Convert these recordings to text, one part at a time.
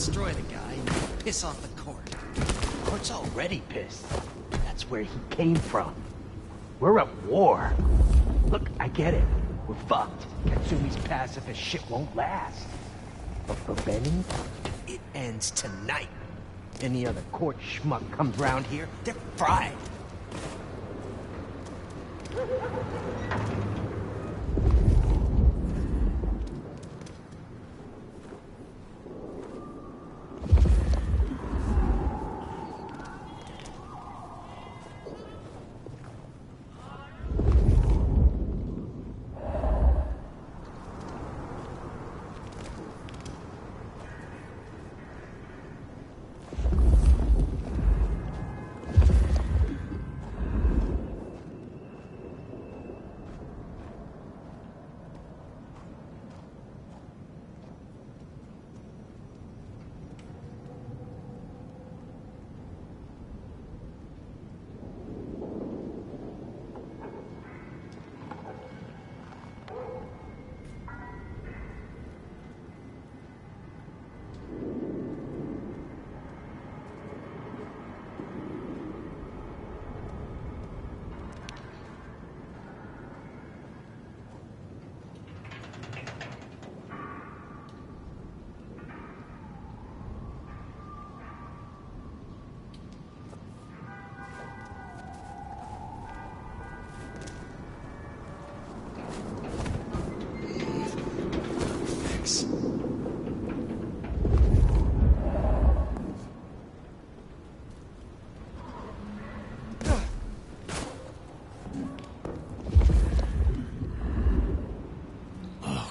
destroy the guy and piss off the court. The court's already pissed. That's where he came from. We're at war. Look, I get it. We're fucked. Katsumi's pacifist shit won't last. But for Benny, it ends tonight. Any other court schmuck comes round here, they're fried.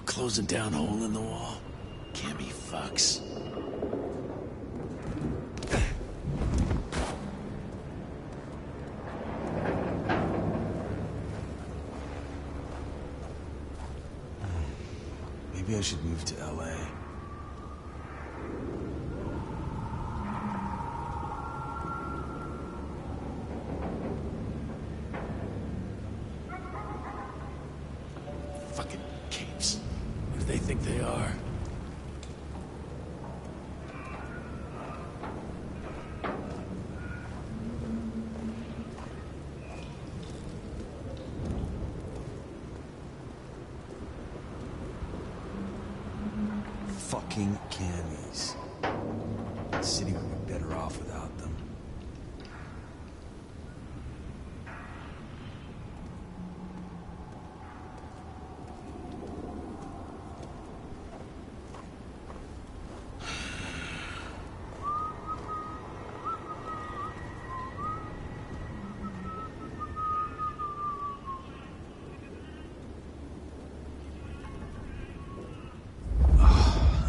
Close a down hole in the wall. Can't be fucks. Maybe I should move to LA. Fucking capes. Who do they think they are? Fucking cammies. The city would be better off without them.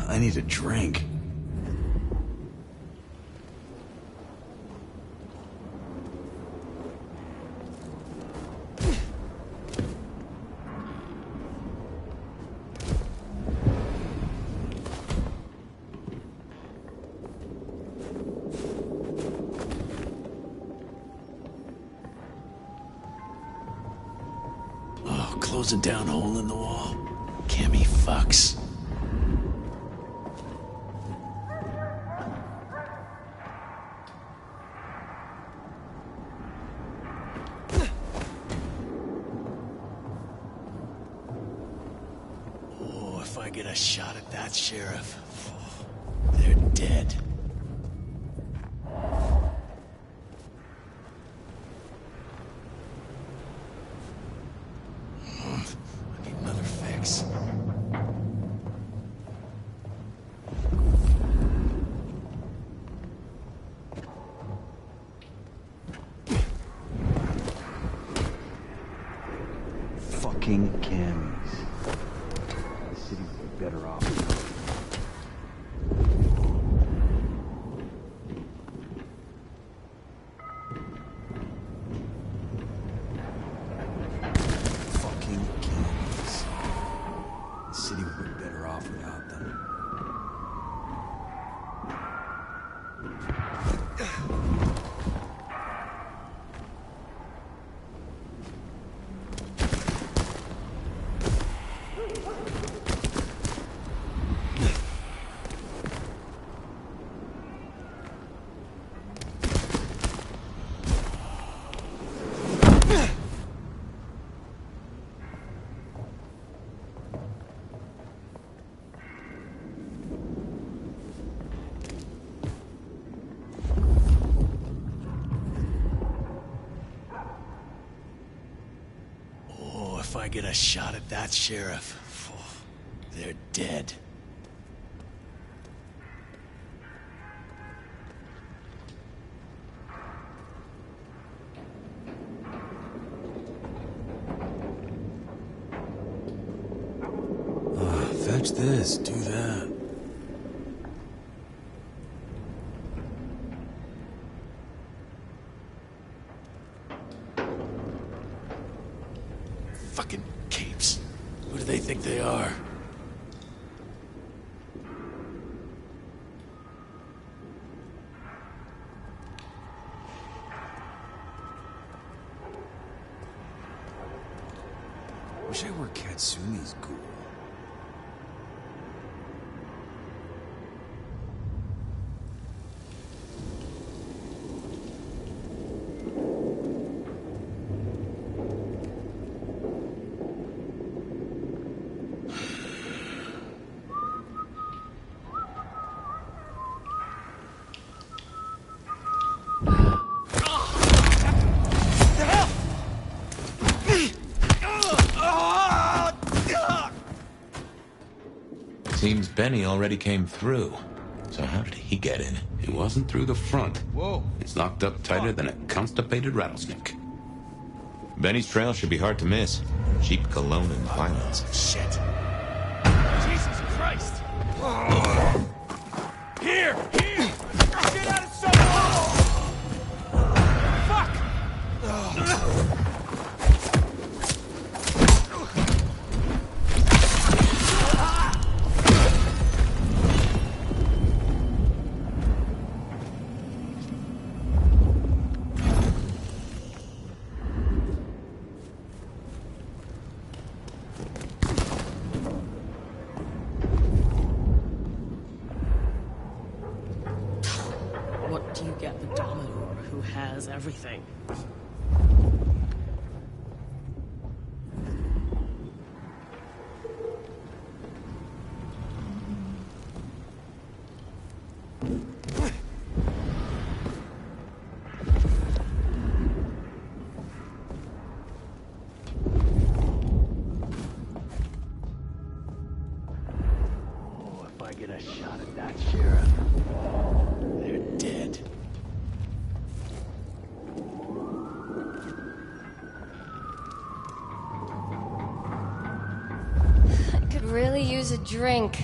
I need a drink. Oh, close a down hole in the wall. Cammy fucks. If I get a shot at that sheriff, they're dead. I need another fix. Fucking cammies. Better off. get a shot at that sheriff, they're dead. Fetch this, do that. Fucking capes. Who do they think they are? Wish I were Katsumi's ghoul. Seems Benny already came through. So how did he get in? It wasn't through the front. Whoa. It's locked up tighter than a constipated rattlesnake. Benny's trail should be hard to miss. Cheap cologne and violence. Shit. Jesus Christ! Here! Here! Get out of sight! Fuck! What do you get the Dominor who has everything? Oh, if I get a shot at that sheriff, they're dead. I could really use a drink.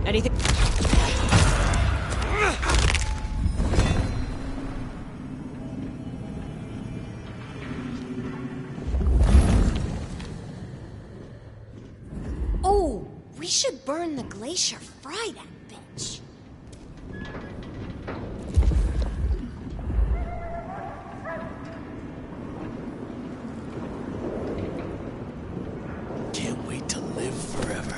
Anything? and the glacier fried that bitch. Can't wait to live forever.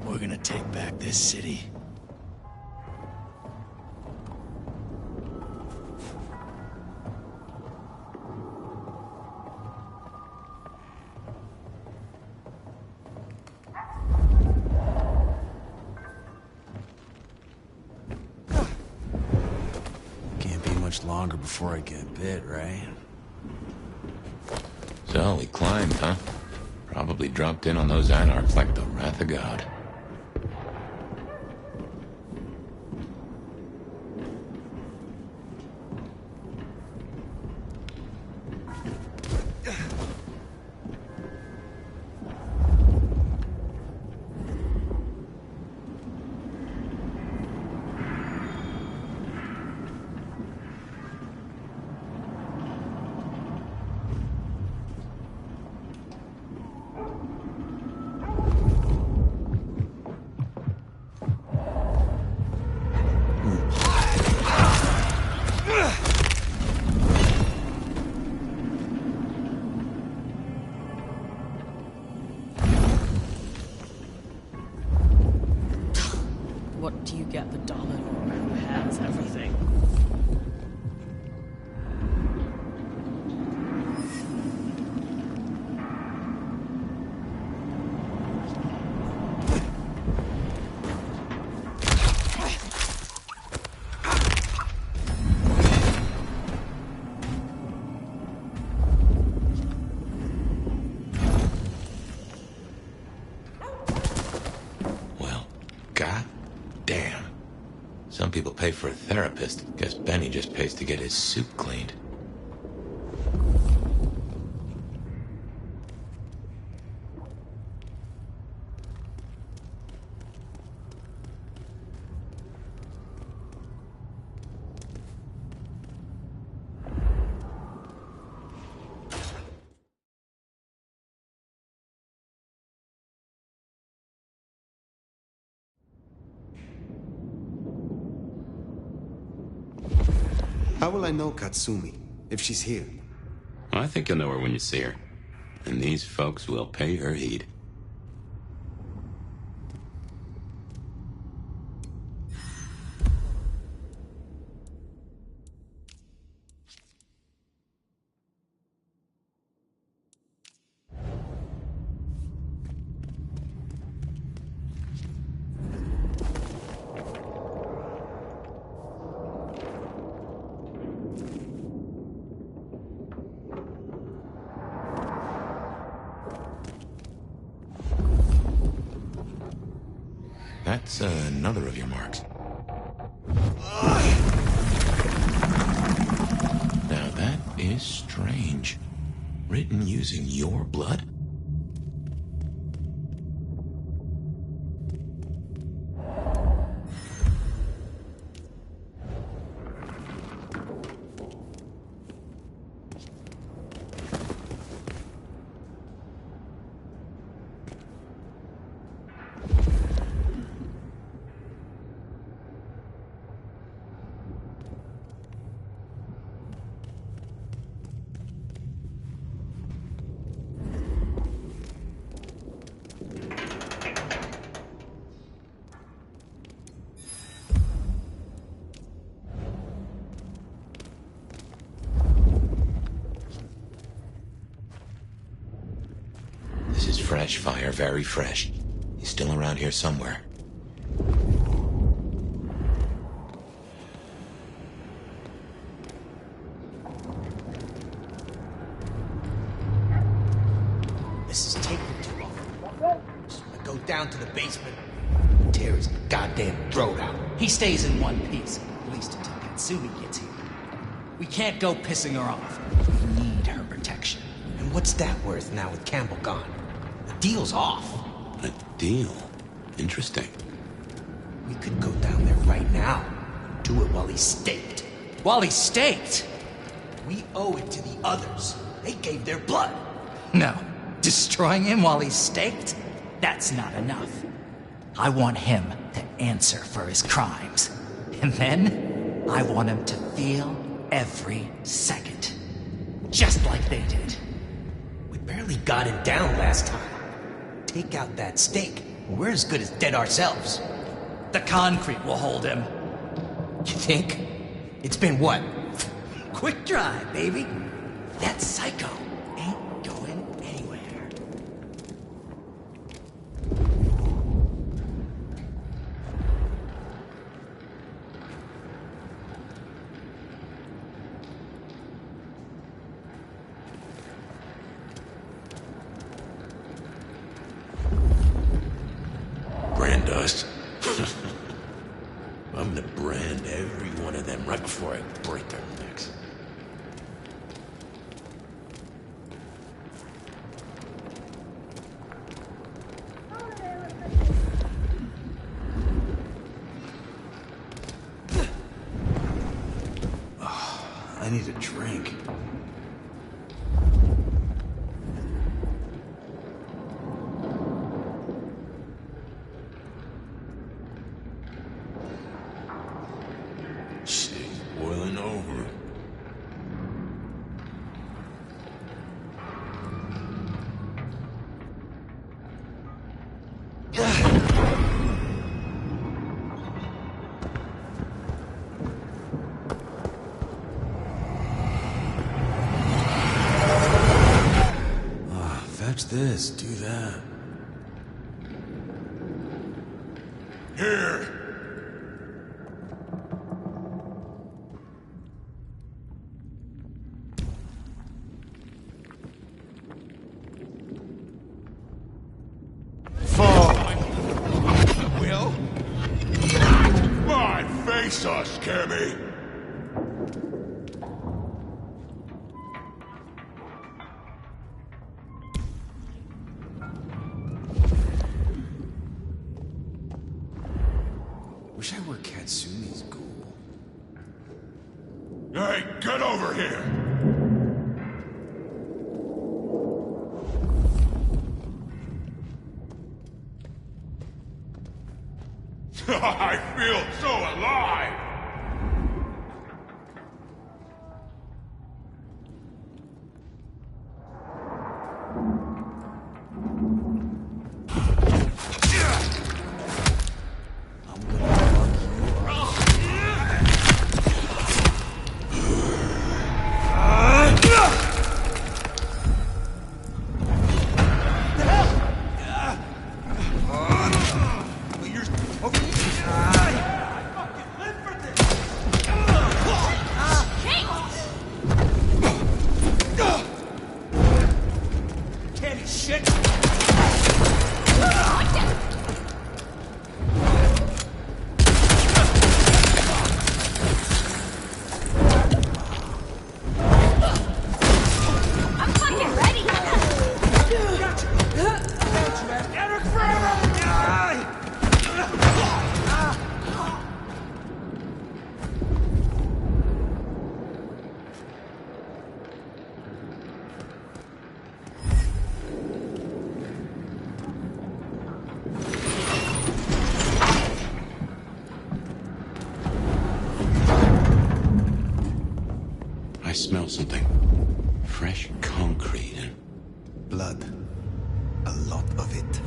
We're gonna take back this city. Can't be much longer before I get bit, right? So, we climbed, huh? Probably dropped in on those anarchs like the wrath of God. What do you get the dominant who has everything? Well, god damn. Some people pay for a therapist. Guess Benny just pays to get his suit cleaned. How will I know Katsumi, if she's here? I think you'll know her when you see her. And these folks will pay her heed. That's another of your marks. Now that is strange. Written using your blood? fresh, fire very fresh. He's still around here somewhere. This is taking too long. Just wanna go down to the basement, tear his goddamn throat out. He stays in one piece, at least until Katsumi gets here. We can't go pissing her off. We need her protection. And what's that worth now with Campbell gone? The deal's off. A deal? Interesting. We could go down there right now. Do it while he's staked. While he's staked? We owe it to the others. They gave their blood. No. Destroying him while he's staked? That's not enough. I want him to answer for his crimes. And then, I want him to feel every second. Just like they did. We barely got it down last time. Take out that stake, and we're as good as dead ourselves. The concrete will hold him. You think? It's been what? Quick dry, baby. That psycho ain't going anywhere. Brand us? I'm gonna brand every one of them right before I break their necks. I need a drink. Shit's boiling over. Fetch this, do that. Here! Will? My face, scare me. Wish I were Katsumi's ghoul. Hey, get over here! I feel so alive! I smell something. Fresh concrete and... Blood. A lot of it.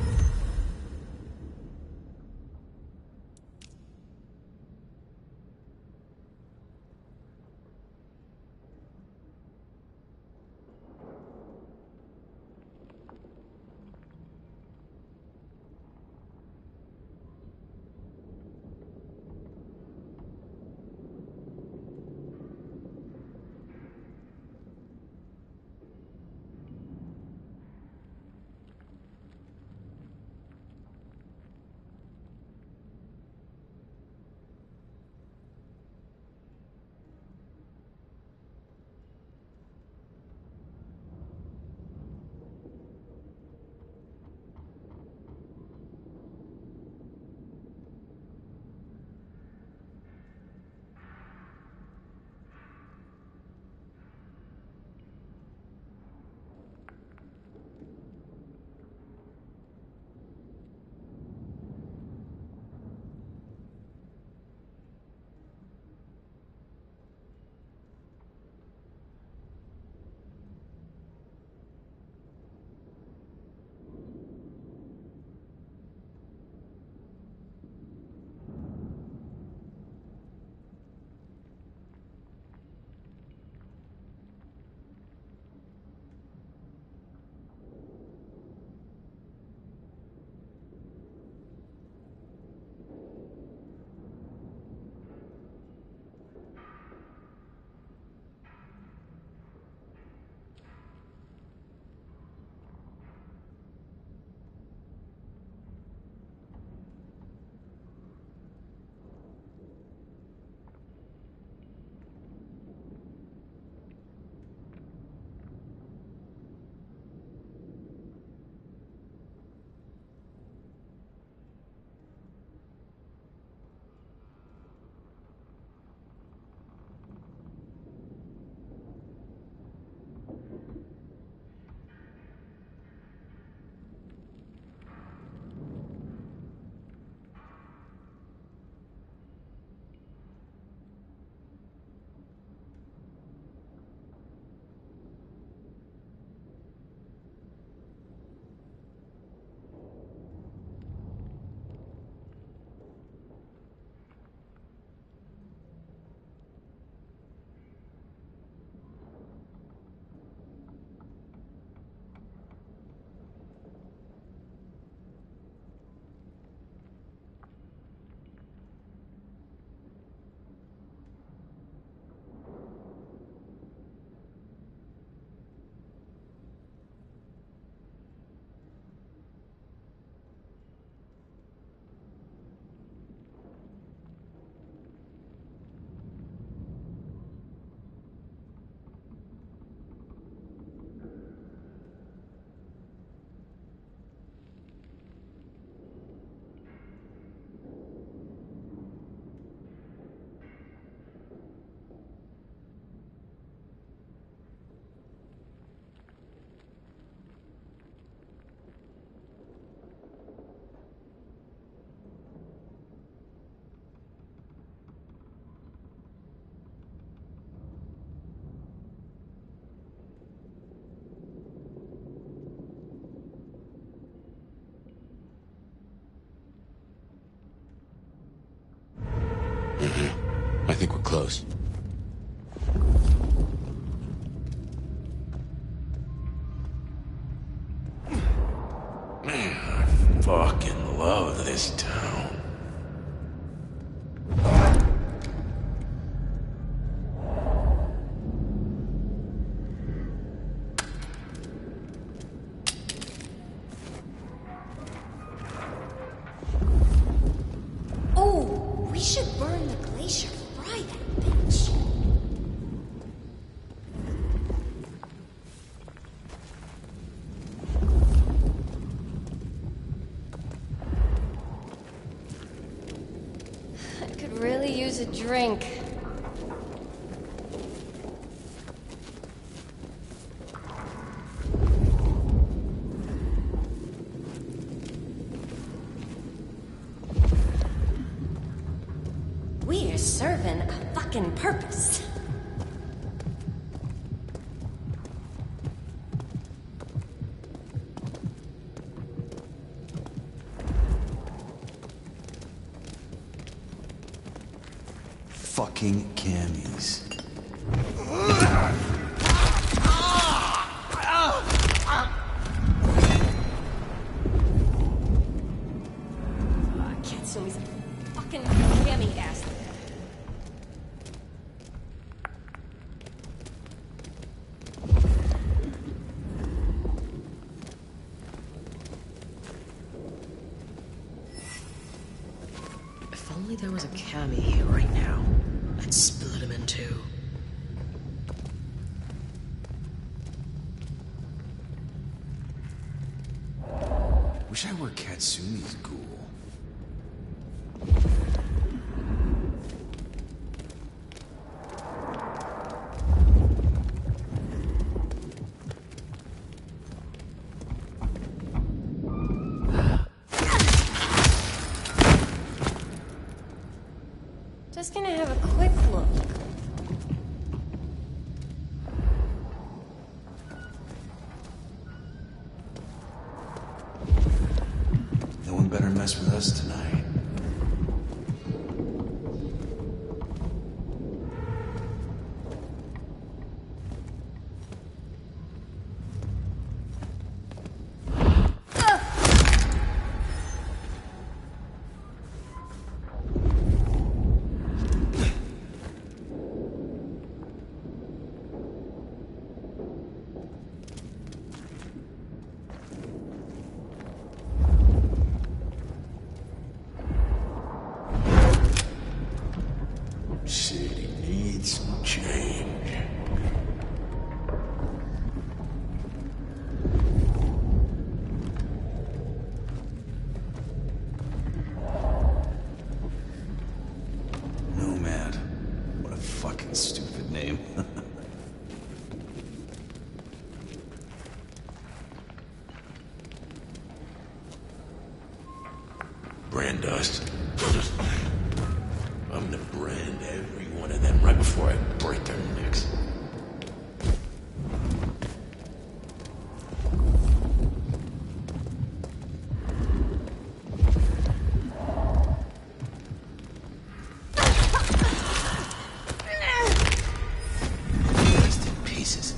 love this town. Oh, we should burn the glacier, fry that bitch. I could really use a drink. We're serving a fucking purpose. Fucking cammies. Katsumi's a fucking cammy ass. If only there was a Cammy here right now, I'd split him in two. Wish I were Katsumi's ghoul. Just gonna have a quick look. No one better mess with us tonight. City needs some change. Nomad. What a fucking stupid name. Brand dust. I'm gonna brand every one of them right before I break their necks. Rest in pieces.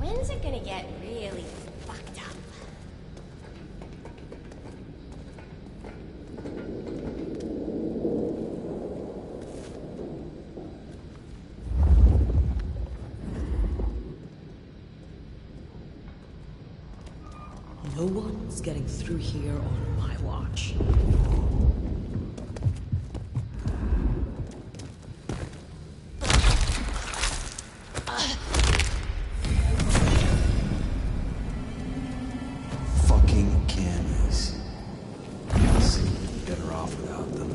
When's it gonna get really fucked up? No one's getting through here on my watch. Fucking cammies. See, better off without them.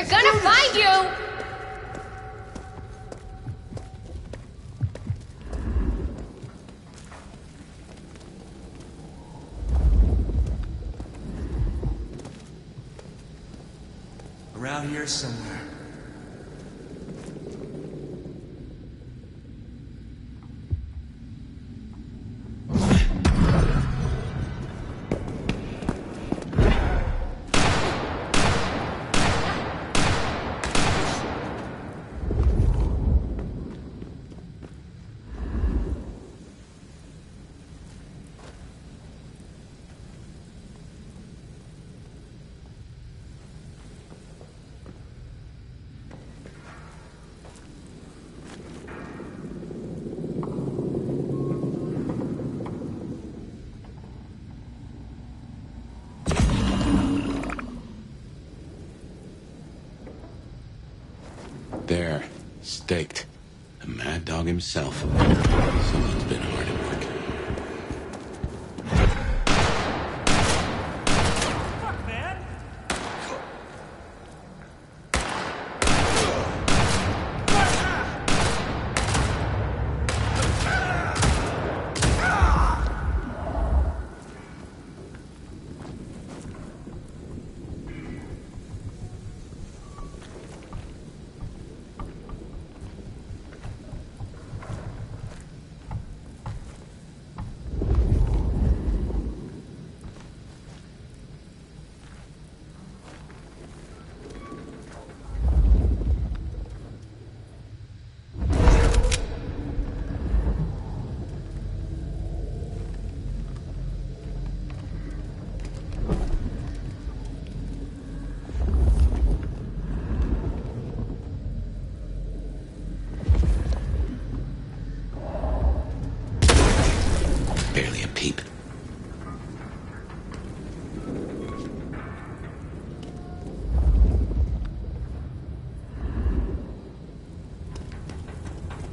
We're gonna find you! Around here somewhere. There, staked. The mad dog himself. Someone's been hard at work. Barely a peep.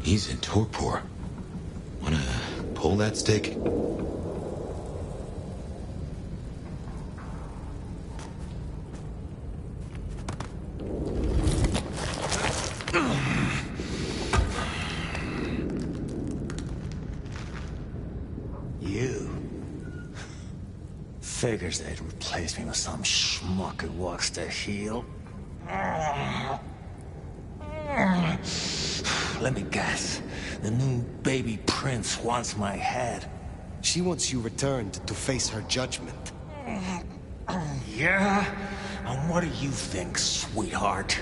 He's in torpor. Wanna pull that stick? You. Figures they'd replace me with some schmuck who walks to heal. Let me guess. The new baby prince wants my head. She wants you returned to face her judgment. Yeah? And what do you think, sweetheart?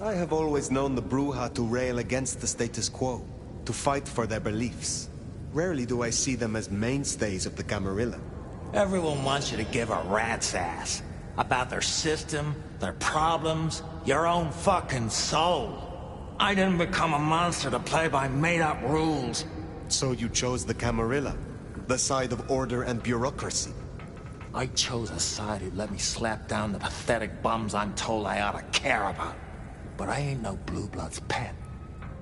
I have always known the Bruja to rail against the status quo, to fight for their beliefs. Rarely do I see them as mainstays of the Camarilla. Everyone wants you to give a rat's ass about their system, their problems, your own fucking soul. I didn't become a monster to play by made-up rules. So you chose the Camarilla, the side of order and bureaucracy. I chose a side who'd let me slap down the pathetic bums I'm told I ought to care about. But I ain't no Blue Blood's pet.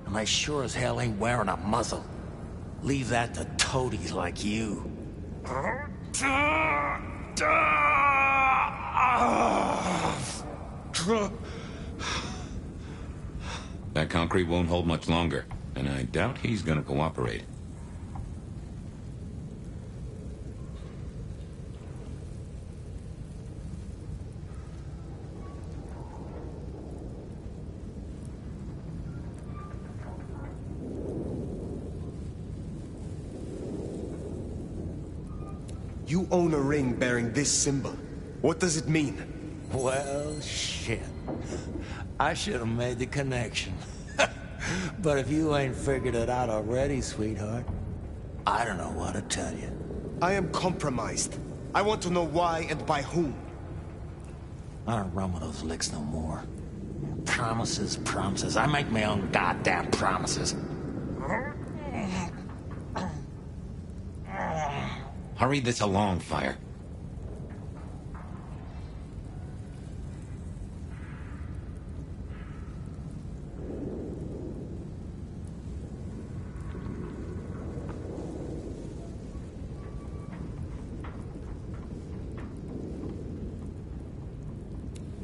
And I sure as hell ain't wearing a muzzle. Leave that to toadies like you. That concrete won't hold much longer, and I doubt he's gonna cooperate. You own a ring bearing this symbol. What does it mean? Well, shit. I should have made the connection. But if you ain't figured it out already, sweetheart, I don't know what to tell you. I am compromised. I want to know why and by whom. I don't run with those licks no more. Promises, promises. I make my own goddamn promises. Hurry this along, Fire.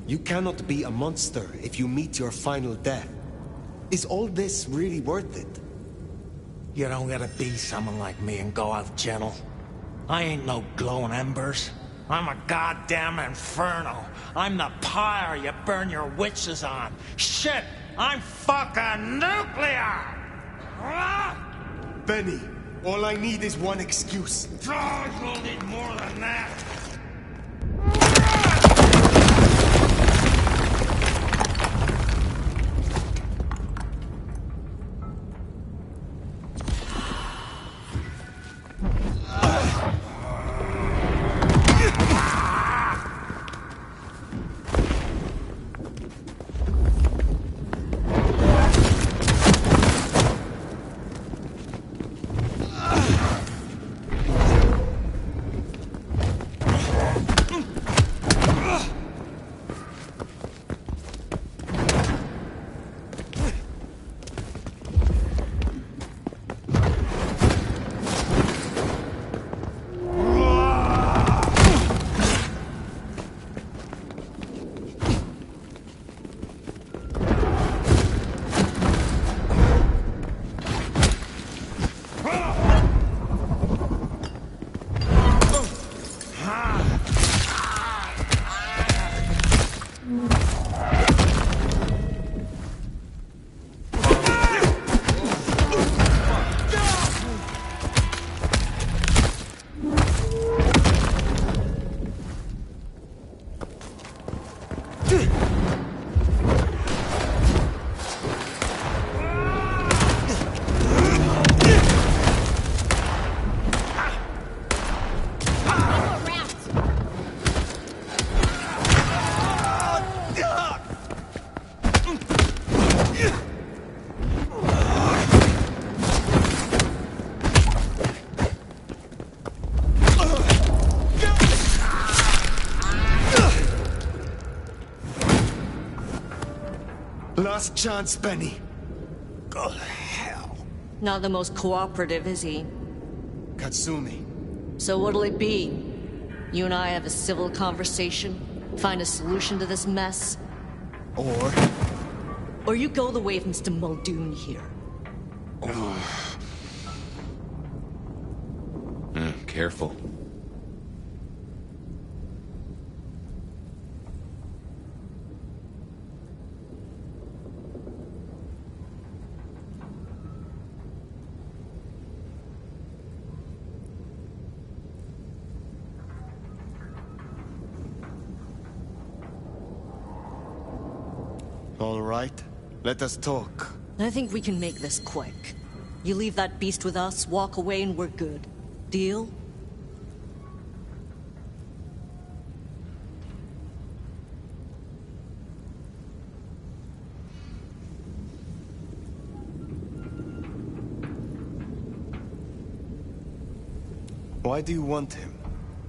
You cannot be a monster if you meet your final death. Is all this really worth it? You don't gotta be someone like me and go out gentle. I ain't no glowing embers. I'm a goddamn inferno. I'm the pyre you burn your witches on. Shit, I'm fucking nuclear! Benny, all I need is one excuse. Oh, you'll need more than that. Last chance, Benny. Go to hell. Not the most cooperative, is he? Katsumi. So what'll it be? You and I have a civil conversation? Find a solution to this mess? Or you go the way of Mr. Muldoon here. Careful. All right. Let us talk. I think we can make this quick. You leave that beast with us, walk away, and we're good. Deal? Why do you want him?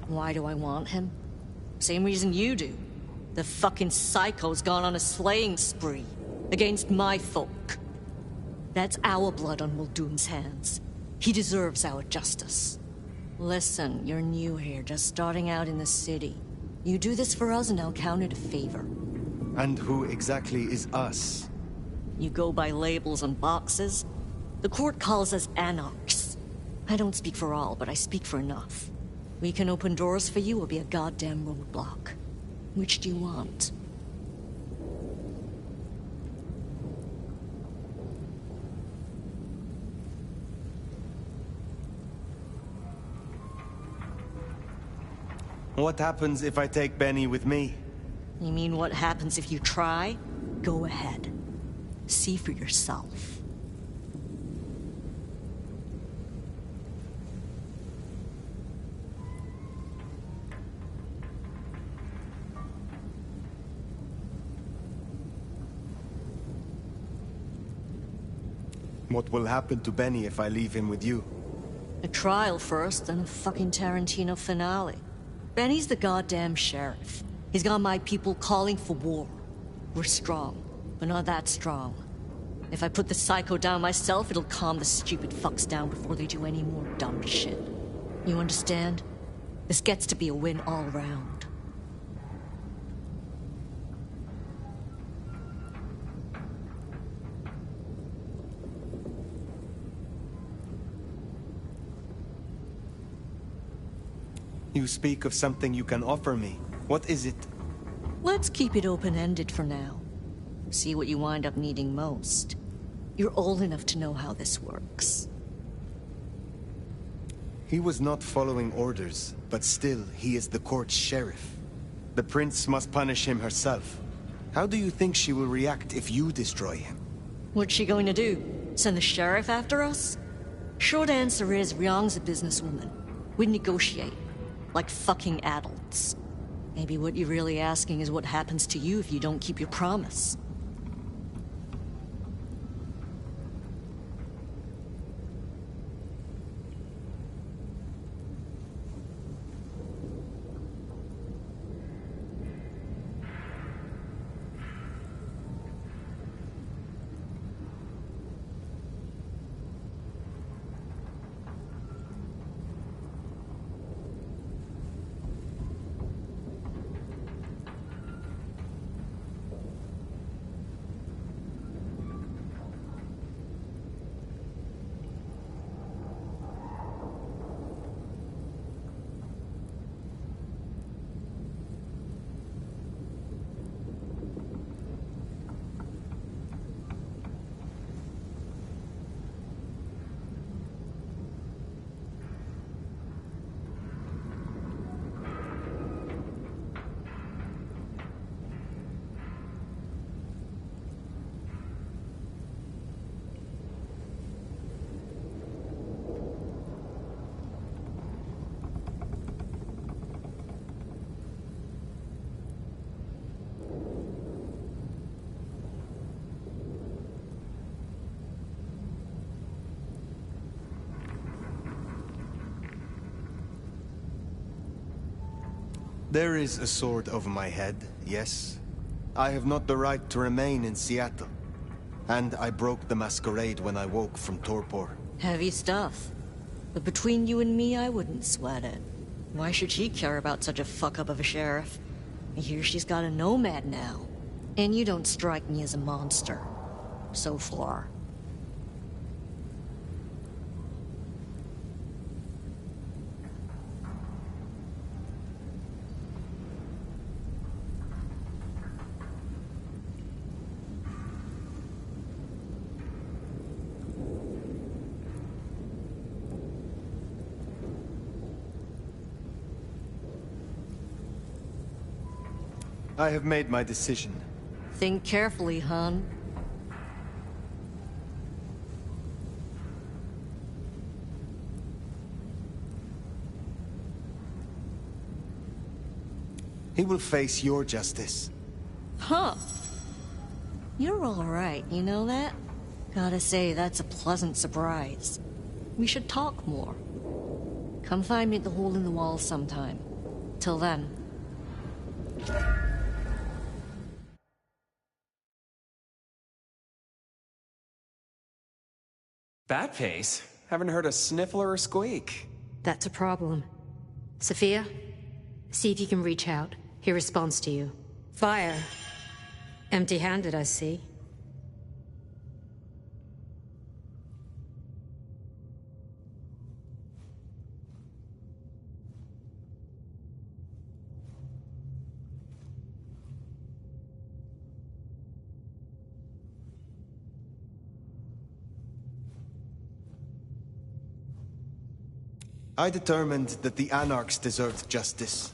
Why do I want him? Same reason you do. The fucking psycho's gone on a slaying spree against my folk. That's our blood on Muldoon's hands. He deserves our justice. Listen, you're new here, just starting out in the city. You do this for us and I'll count it a favor. And who exactly is us? You go by labels and boxes. The court calls us anarchs. I don't speak for all, but I speak for enough. We can open doors for you or be a goddamn roadblock. Which do you want? What happens if I take Benny with me? You mean what happens if you try? Go ahead. See for yourself. What will happen to Benny if I leave him with you? A trial first, then a fucking Tarantino finale. Benny's the goddamn sheriff. He's got my people calling for war. We're strong, but not that strong. If I put the psycho down myself, it'll calm the stupid fucks down before they do any more dumb shit. You understand? This gets to be a win all round. You speak of something you can offer me. What is it? Let's keep it open-ended for now. See what you wind up needing most. You're old enough to know how this works. He was not following orders, but still, he is the court's sheriff. The prince must punish him herself. How do you think she will react if you destroy him? What's she going to do? Send the sheriff after us? Short answer is, Ryong's a businesswoman. We'd negotiate. Like fucking adults. Maybe what you're really asking is what happens to you if you don't keep your promise. There is a sword over my head, yes. I have not the right to remain in Seattle. And I broke the Masquerade when I woke from torpor. Heavy stuff. But between you and me, I wouldn't sweat it. Why should she care about such a fuck-up of a sheriff? I hear she's got a nomad now. And you don't strike me as a monster. So far. I have made my decision. Think carefully, hon. He will face your justice. Huh. You're alright, you know that? Gotta say, that's a pleasant surprise. We should talk more. Come find me at the hole in the wall sometime. Till then. That pace? Haven't heard a sniffler or squeak. That's a problem. Sophia, see if you can reach out. He responds to you. Fire. Empty-handed, I see. I determined that the Anarchs deserved justice.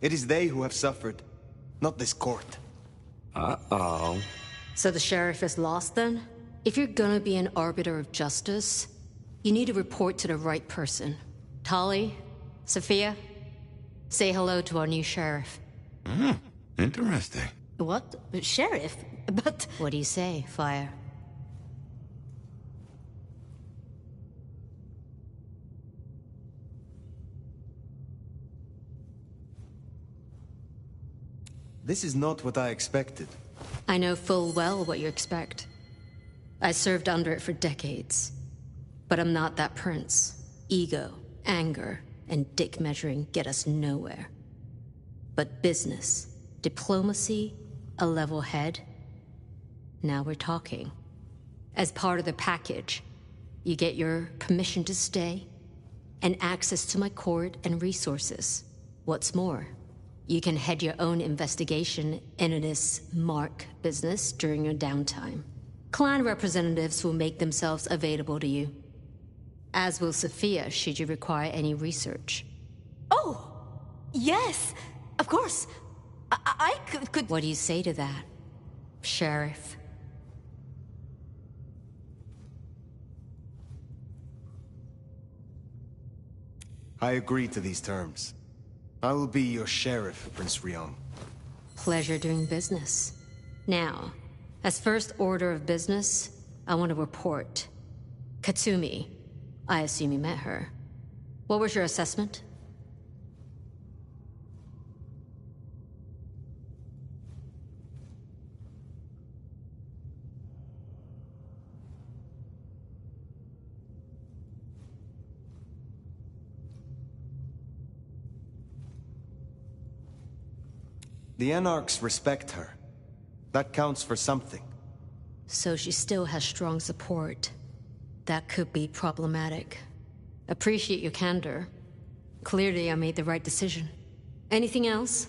It is they who have suffered, not this court. Uh-oh. So the sheriff is lost then? If you're gonna be an arbiter of justice, you need to report to the right person. Tali, Sophia, say hello to our new sheriff. Interesting. What? Sheriff? But... What do you say, Fire? This is not what I expected. I know full well what you expect. I served under it for decades. But I'm not that prince. Ego, anger, and dick measuring get us nowhere. But business, diplomacy, a level head. Now we're talking. As part of the package, you get your permission to stay, and access to my court and resources. What's more, you can head your own investigation into this Mark business during your downtime. Clan representatives will make themselves available to you. As will Sophia, should you require any research. Oh! Yes! Of course! I could... What do you say to that, Sheriff? I agree to these terms. I will be your sheriff, Prince Rion. Pleasure doing business. Now, as first order of business, I want to report. Katsumi, I assume you met her. What was your assessment? The Anarchs respect her. That counts for something. So she still has strong support. That could be problematic. Appreciate your candor. Clearly I made the right decision. Anything else?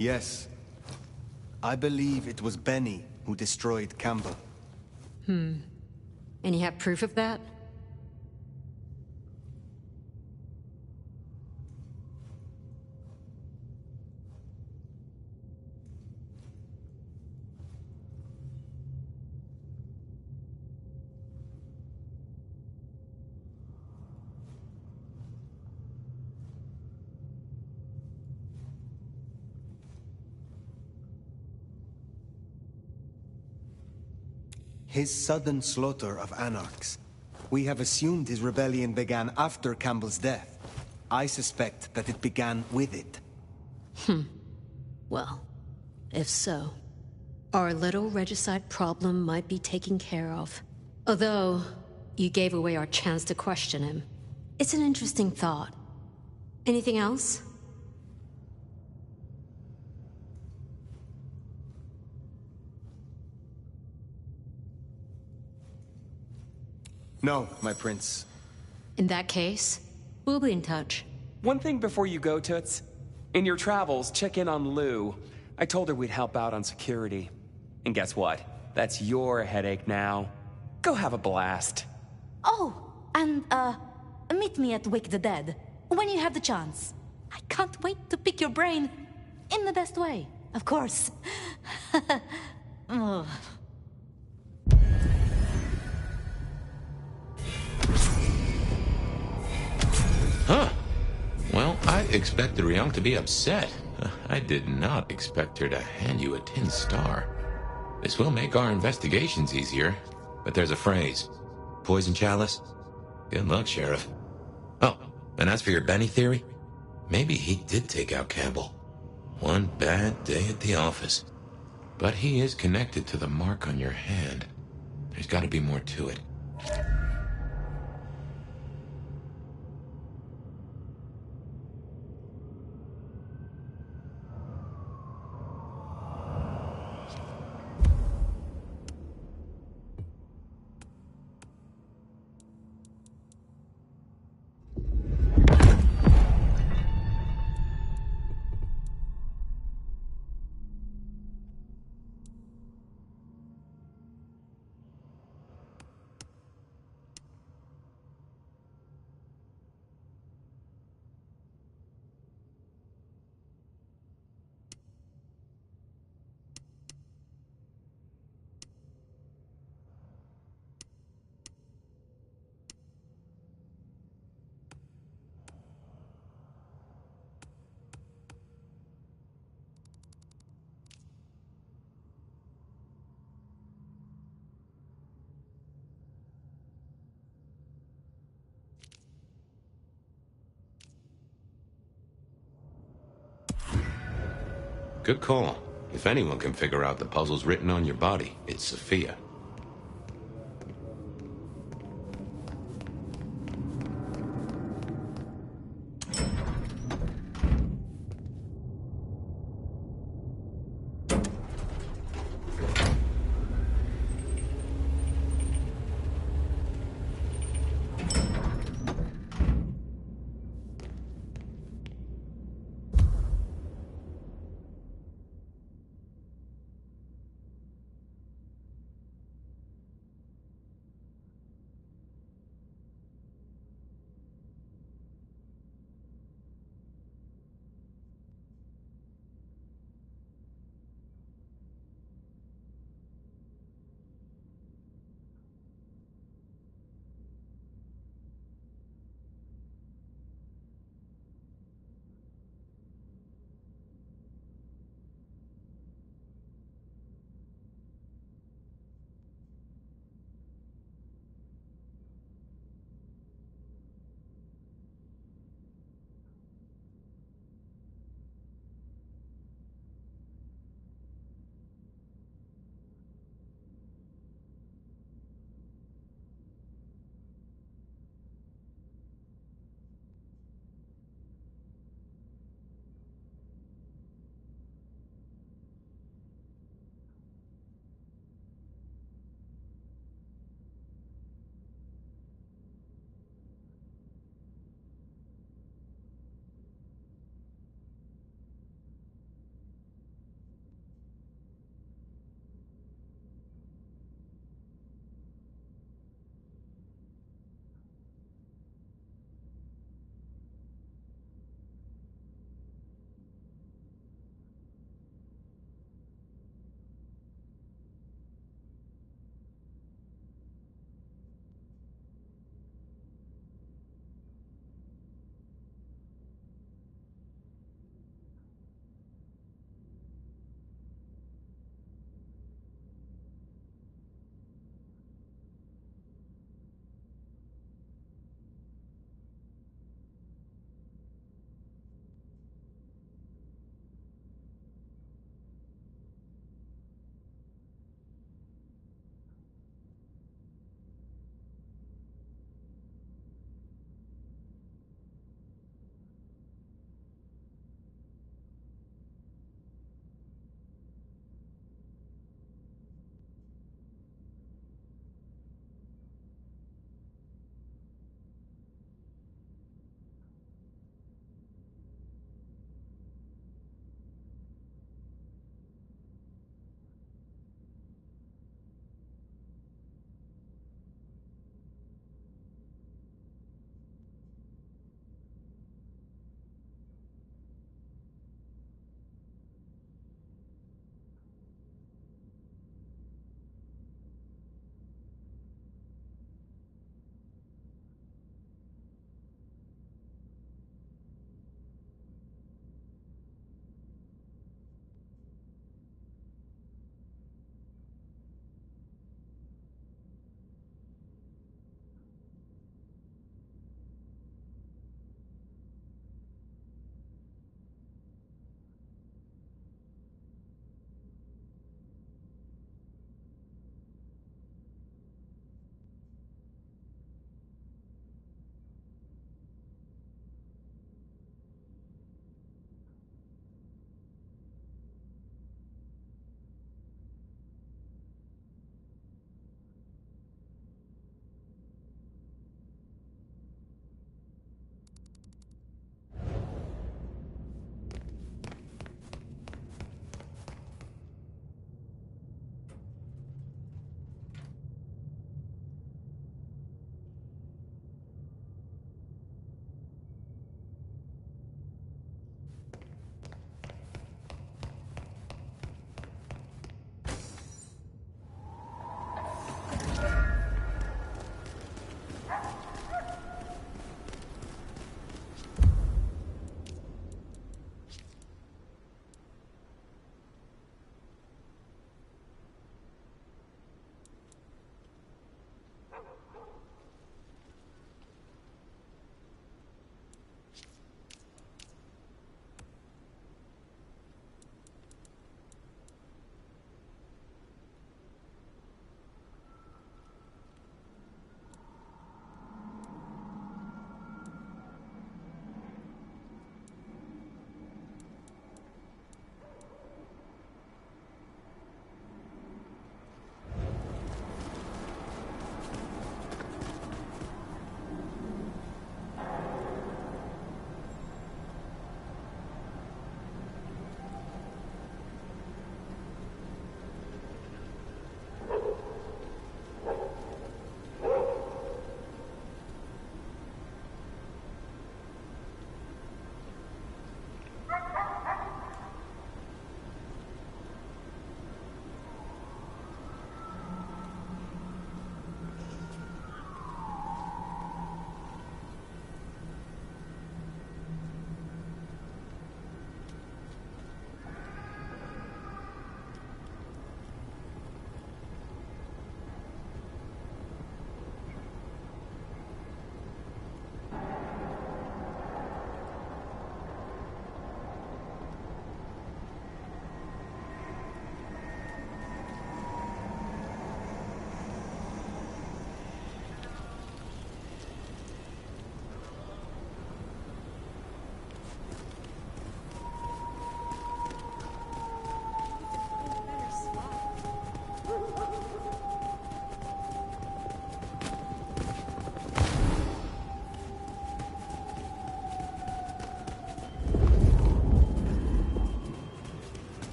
Yes. I believe it was Benny who destroyed Campbell. And you have proof of that? His sudden slaughter of Anarchs. We have assumed his rebellion began after Campbell's death. I suspect that it began with it. Well, if so, our little regicide problem might be taken care of. Although, you gave away our chance to question him. It's an interesting thought. Anything else? No, my prince. In that case, we'll be in touch. One thing before you go, Toots. In your travels, check in on Lou. I told her we'd help out on security. And guess what? That's your headache now. Go have a blast. Oh, and, meet me at Wake the Dead, when you have the chance. I can't wait to pick your brain. In the best way, of course. Ugh. Huh. Well, I expected Ryong to be upset. I did not expect her to hand you a tin star. This will make our investigations easier, but there's a phrase. Poison chalice? Good luck, Sheriff. Oh, and as for your Benny theory, maybe he did take out Campbell. One bad day at the office. But he is connected to the mark on your hand. There's got to be more to it. Good call. If anyone can figure out the puzzles written on your body, it's Sophia.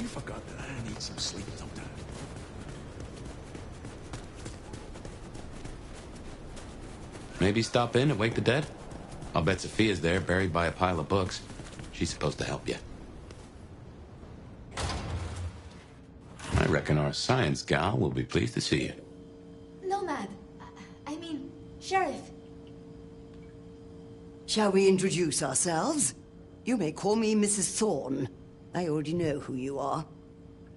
forgot that I need some sleep sometime. Maybe stop in and wake the dead? I'll bet Sophia's there, buried by a pile of books. She's supposed to help you. I reckon our science gal will be pleased to see you. Nomad. I mean, Sheriff. Shall we introduce ourselves? You may call me Mrs. Thorne. I already know who you are.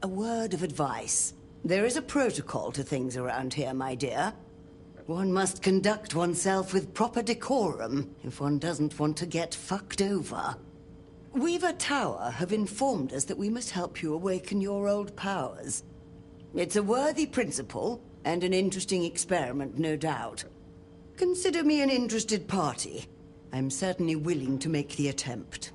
A word of advice. There is a protocol to things around here, my dear. One must conduct oneself with proper decorum if one doesn't want to get fucked over. Weaver Tower have informed us that we must help you awaken your old powers. It's a worthy principle, and an interesting experiment, no doubt. Consider me an interested party. I'm certainly willing to make the attempt.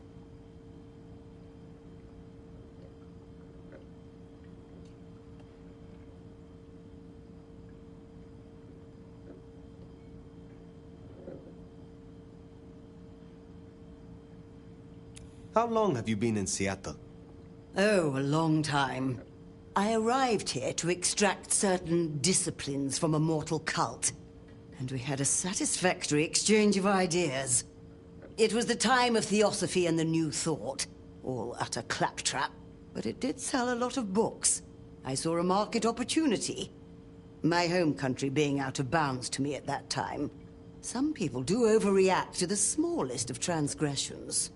How long have you been in Seattle? Oh, a long time. I arrived here to extract certain disciplines from a mortal cult, and we had a satisfactory exchange of ideas. It was the time of Theosophy and the New Thought, all utter claptrap, but it did sell a lot of books. I saw a market opportunity. My home country being out of bounds to me at that time. Some people do overreact to the smallest of transgressions.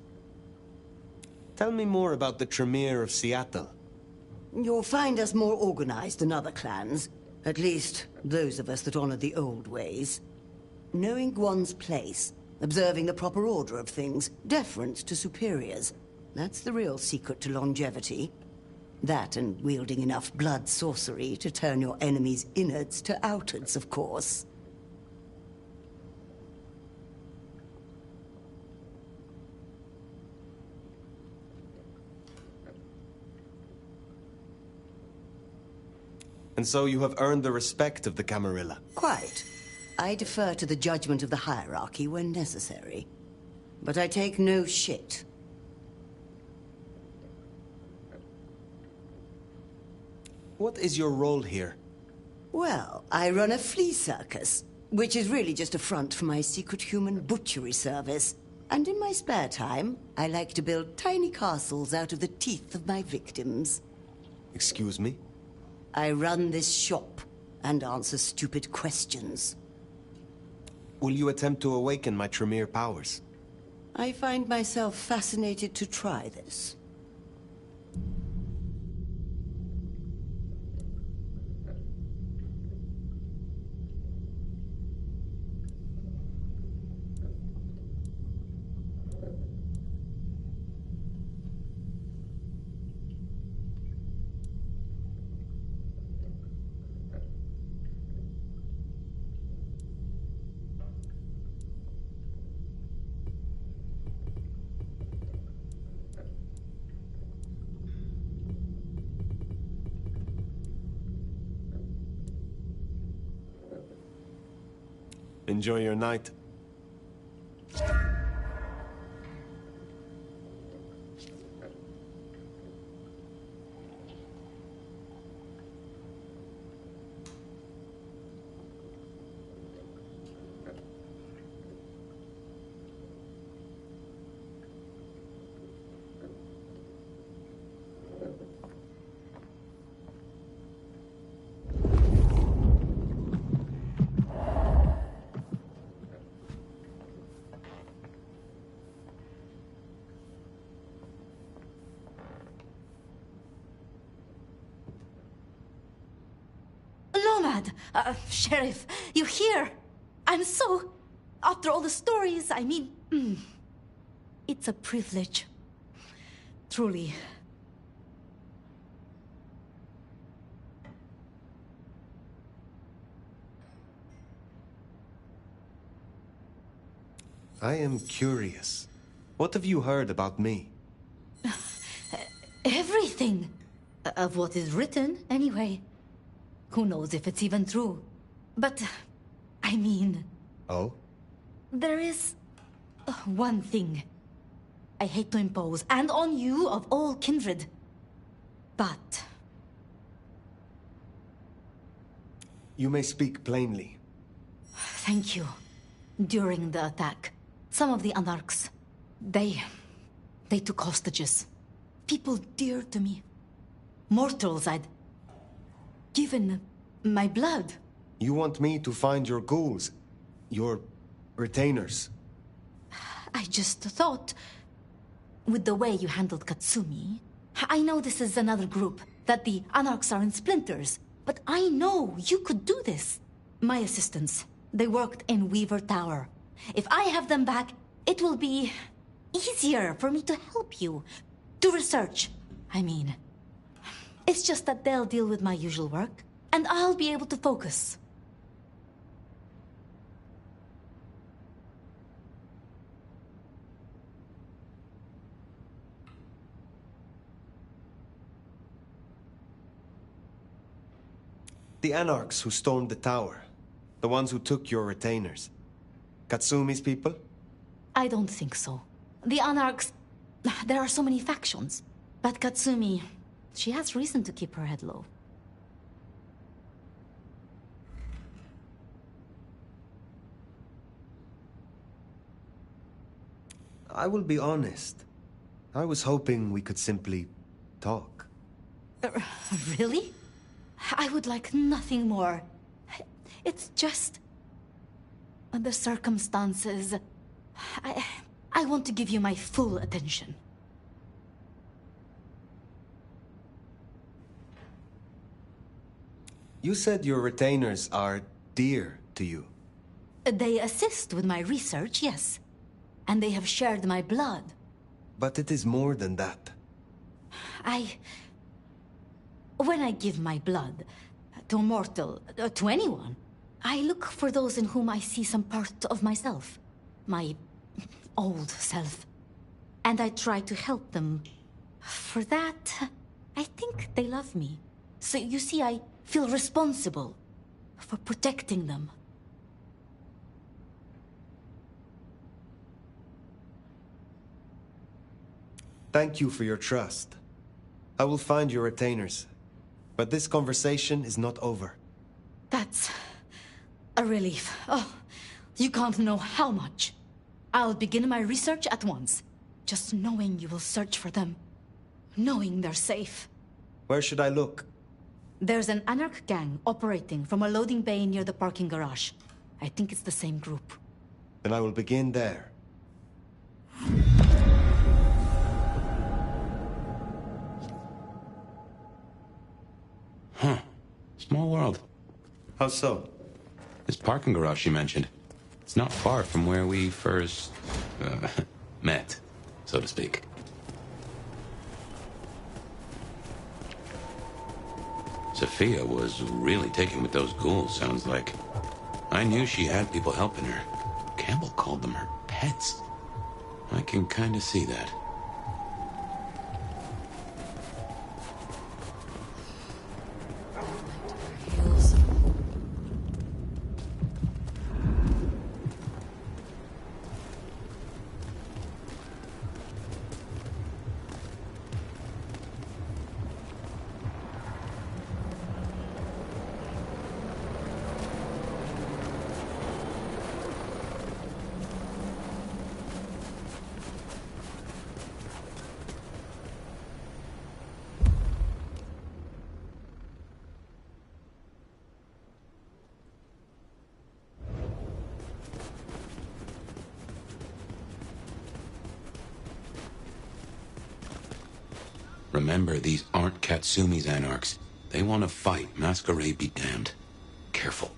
Tell me more about the Tremere of Seattle. You'll find us more organized than other clans. At least, those of us that honor the old ways. Knowing one's place, observing the proper order of things, deference to superiors. That's the real secret to longevity. That and wielding enough blood sorcery to turn your enemy's innards to outards, of course. And so you have earned the respect of the Camarilla. Quite. I defer to the judgment of the hierarchy when necessary. But I take no shit. What is your role here? Well, I run a flea circus, which is really just a front for my secret human butchery service. And in my spare time, I like to build tiny castles out of the teeth of my victims. Excuse me? I run this shop and answer stupid questions. Will you attempt to awaken my Tremere powers? I find myself fascinated to try this. Enjoy your night. Nomad! Sheriff, you here? I'm so... After all the stories, I mean... It's a privilege. Truly. I am curious. What have you heard about me? Everything. Of what is written, anyway. Who knows if it's even true? But, I mean... Oh? There is... one thing. I hate to impose, and on you of all kindred. But You may speak plainly. thank you. During the attack, some of the Anarchs, they took hostages. People dear to me. Mortals I'd given my blood. You want me to find your ghouls? Your retainers? I just thought, with the way you handled Katsumi, I know this is another group, that the Anarchs are in splinters, but I know you could do this. My assistants, they worked in Weaver Tower. If I have them back, it will be easier for me to help you. To research, I mean. It's just that they'll deal with my usual work, and I'll be able to focus. The Anarchs who stormed the tower. The ones who took your retainers. Katsumi's people? I don't think so. The Anarchs... There are so many factions. But Katsumi... She has reason to keep her head low. I will be honest. I was hoping we could simply talk. Really? I would like nothing more. It's just... the circumstances... I want to give you my full attention. You said your retainers are dear to you. They assist with my research, yes. And they have shared my blood. But it is more than that. When I give my blood to a mortal, to anyone, I look for those in whom I see some part of myself. My old self. And I try to help them. For that, I think they love me. So you see, I feel responsible for protecting them. Thank you for your trust. I will find your retainers. But this conversation is not over. That's a relief. Oh, you can't know how much. I'll begin my research at once. Just knowing you will search for them. Knowing they're safe. Where should I look? There's an Anarch gang operating from a loading bay near the parking garage. I think it's the same group. Then I will begin there. Huh. Small world. How so? This parking garage you mentioned. It's not far from where we first... met, so to speak. Sophia was really taken with those ghouls, sounds like. I knew she had people helping her. Campbell called them her pets. I can kind of see that. Remember, these aren't Katsumi's Anarchs. They want to fight. Masquerade be damned. Careful.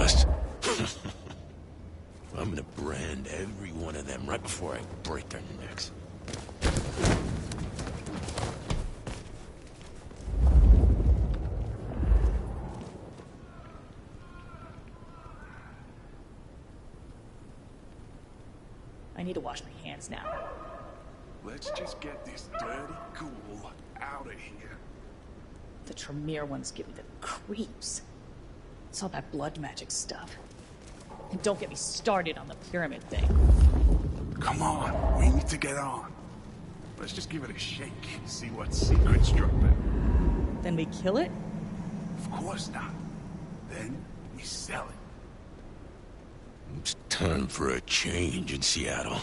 us. I'm gonna brand every one of them right before I break their necks. I need to wash my hands now. Let's just get this dirty ghoul out of here. The Tremere ones give me the creeps. It's all that blood magic stuff. And don't get me started on the pyramid thing. Come on, we need to get on. Let's just give it a shake, see what secrets drop in. Then we kill it? Of course not. Then we sell it. It's time for a change in Seattle.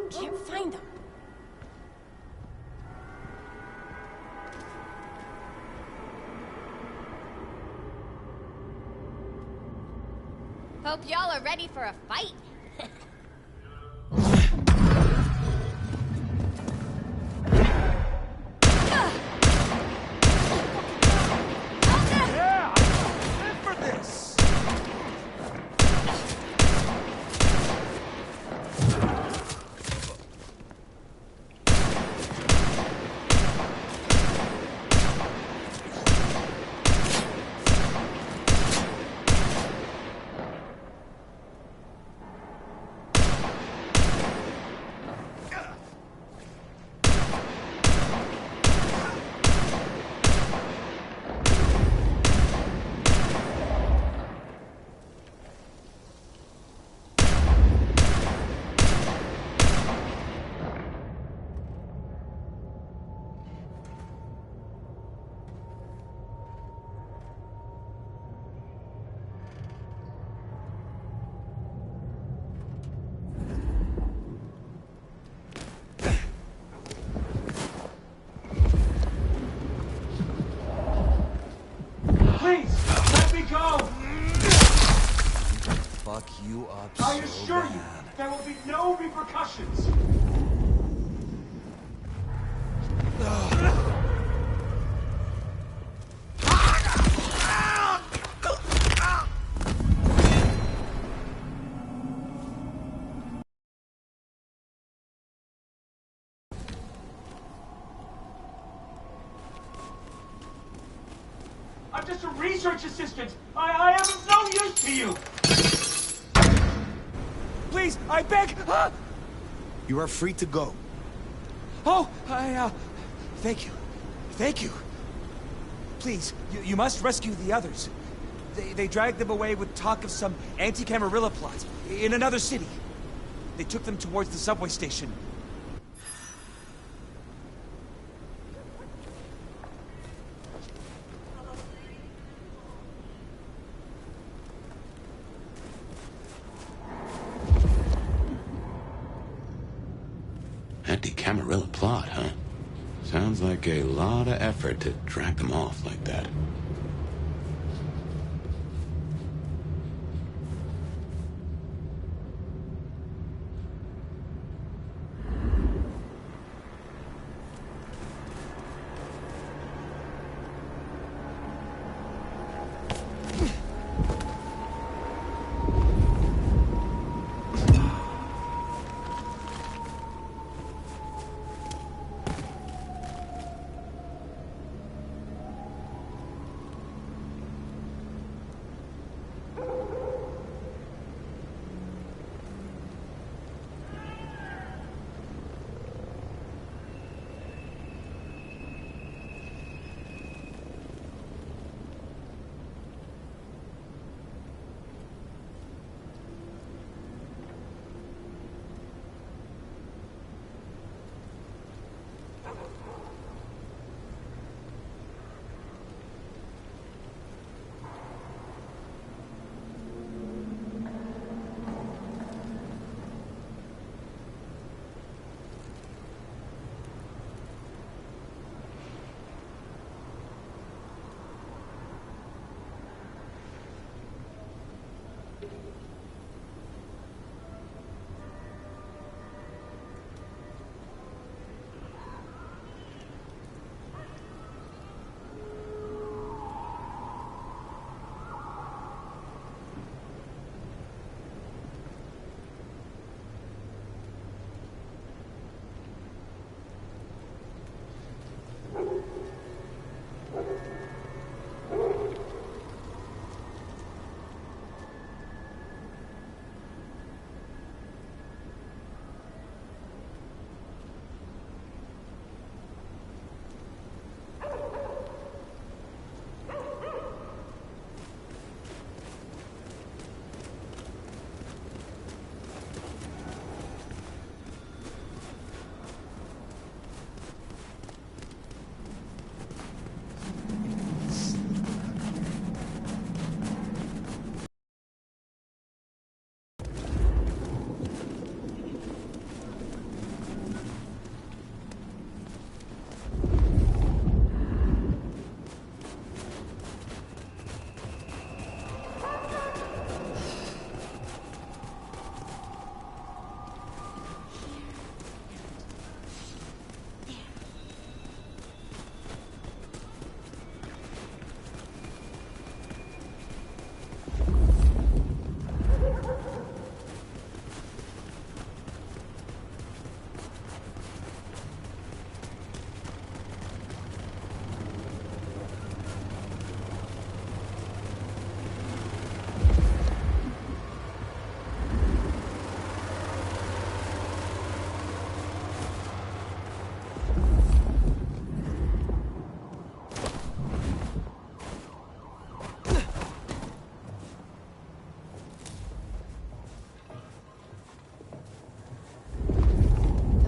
Can't find them. Hope y'all are ready for a fight. Yeah! Live for this! Please, let me go! Fuck you up I so assure bad. you, there will be no repercussions. I'm just a research assistant. I am of no use to you. Please, I beg. You are free to go. Oh, thank you. Thank you. Please, you must rescue the others. They dragged them away with talk of some anti-Camarilla plot in another city. They took them towards the subway station. Anti-Camarilla plot, huh? Sounds like a lot of effort to drag them off like that.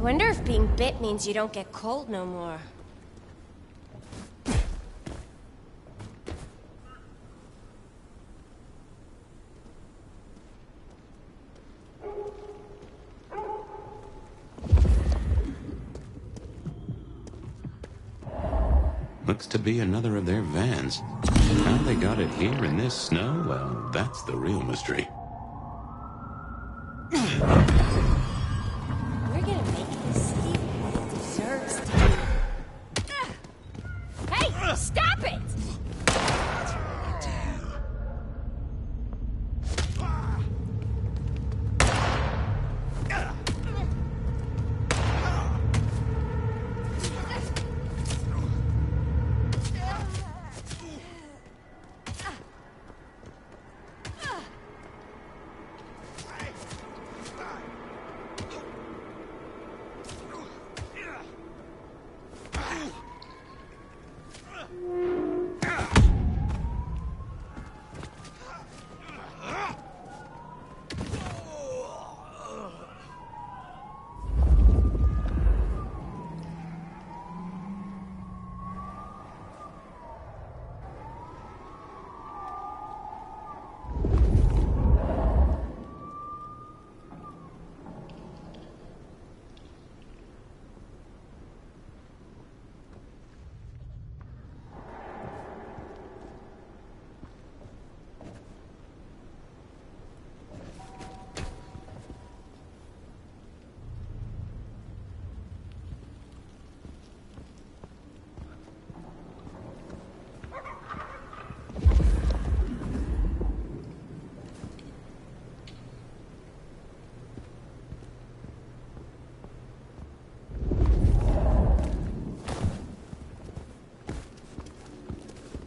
wonder if being bit means you don't get cold no more. Looks to be another of their vans. How they got it here in this snow, well, that's the real mystery. We're gonna make this Steve what it deserves to. Hey, stop it!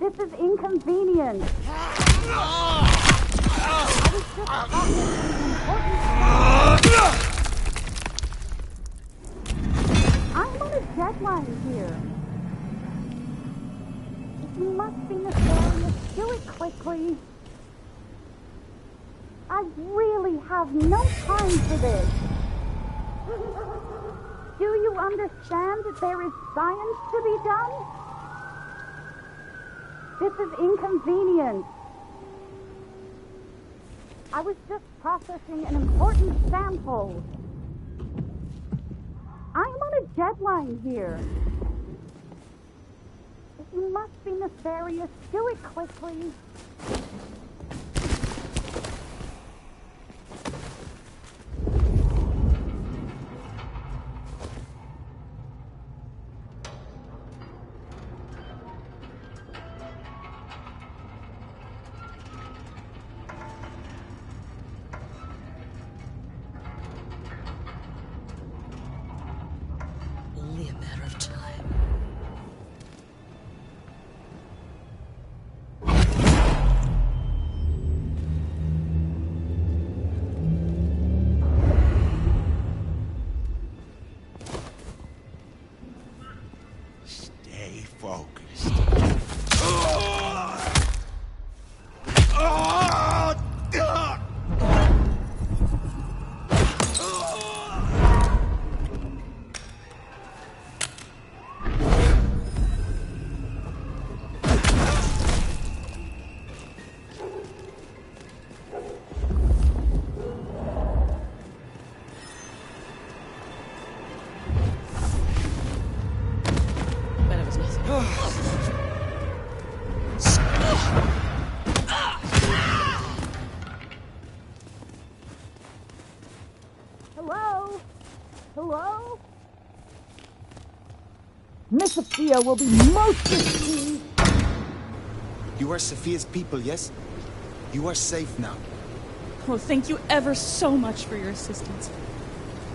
This is inconvenient. I'm on a deadline here. You must be nefarious. Do it quickly. I really have no time for this. Do you understand that there is science to be done? This is inconvenient. I was just processing an important sample. I'm on a deadline here. You must be nefarious. Do it quickly. Only a matter of time. Stay focused. But it was nothing. Hello? Hello? Miss Sophia will be most displeased. You are Sophia's people, yes? You are safe now. Oh, thank you ever so much for your assistance.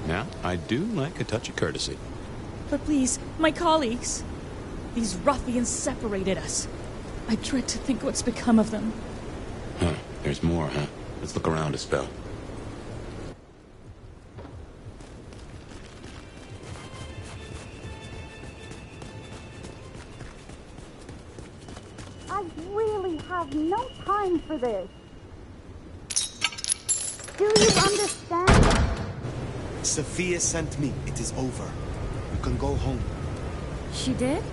Now, I do like a touch of courtesy. But please, my colleagues. These ruffians separated us. I dread to think what's become of them. Huh, there's more, huh? Let's look around a spell. I really have no time for this. Do you understand? Sophia sent me. It is over. You can go home. She did?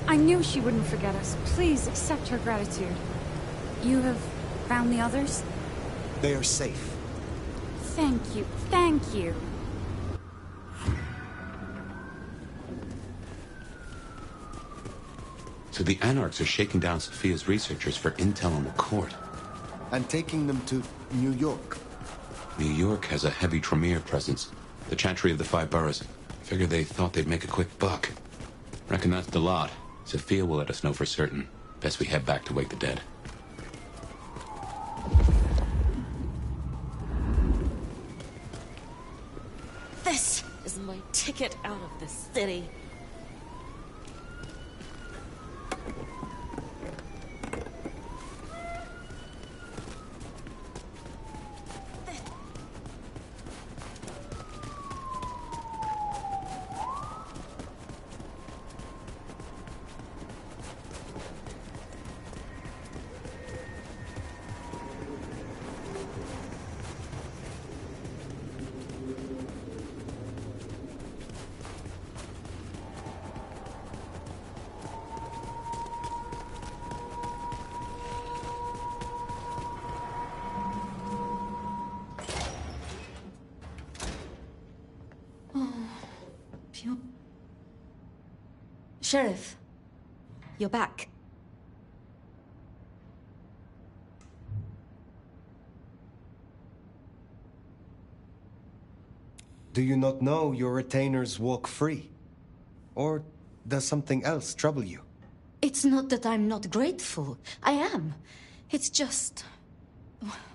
I knew she wouldn't forget us. Please accept her gratitude. You have found the others? They are safe. Thank you. Thank you. So the Anarchs are shaking down Sophia's researchers for intel on the court. And taking them to New York. New York has a heavy Tremere presence. The Chantry of the Five Boroughs. Figure they thought they'd make a quick buck. Reckon that's the lot. Sophia will let us know for certain. Best we head back to wake the dead. This is my ticket out of this city. Sheriff, you're back. Do you not know your retainers walk free? Or does something else trouble you? It's not that I'm not grateful. I am. It's just...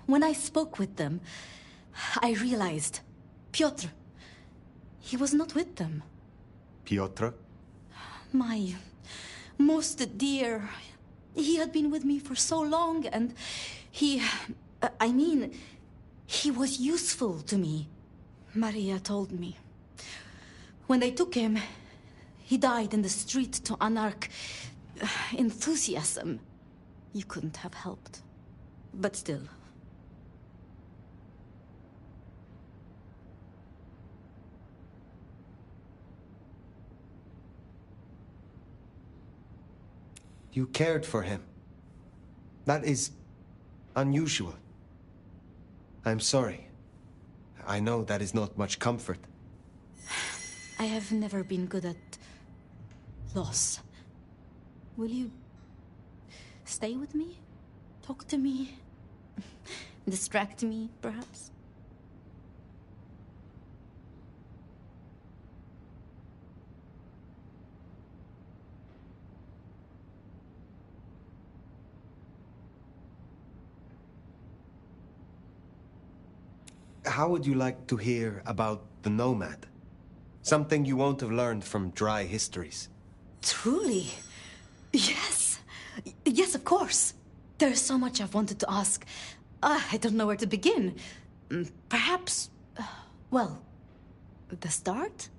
When I spoke with them, I realized... Piotr... He was not with them. Piotr? My most dear... He had been with me for so long, and he... I mean, he was useful to me. Maria told me. When they took him, he died in the street to Anarch enthusiasm. You couldn't have helped. But still. You cared for him. That is unusual. I'm sorry. I know that is not much comfort. I have never been good at loss. Will you stay with me? Talk to me? Distract me, perhaps? How would you like to hear about the Nomad? Something you won't have learned from dry histories. Truly? Yes. Yes, of course. There's so much I've wanted to ask. I don't know where to begin. Perhaps... well, the start?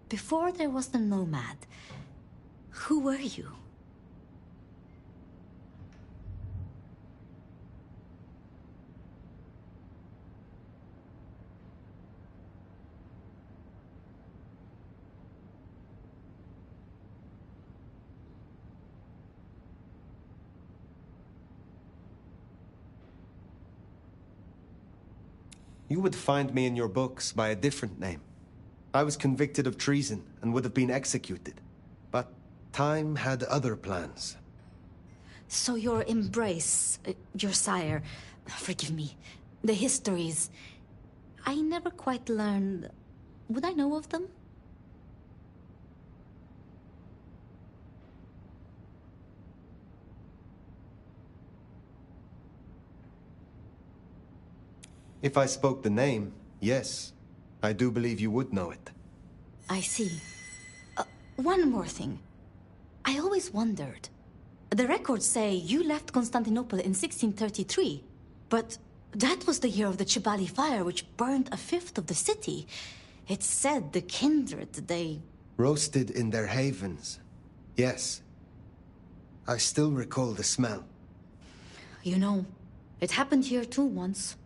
Before there was the Nomad, who were you? You would find me in your books by a different name. I was convicted of treason and would have been executed. But time had other plans. So your embrace, your sire, forgive me, the histories, I never quite learned... Would I know of them? If I spoke the name, yes. I do believe you would know it. I see. One more thing. I always wondered. The records say you left Constantinople in 1633, but that was the year of the Chibali fire, which burned a fifth of the city. It's said the kindred, they... Roasted in their havens. Yes. I still recall the smell. You know, it happened here too once.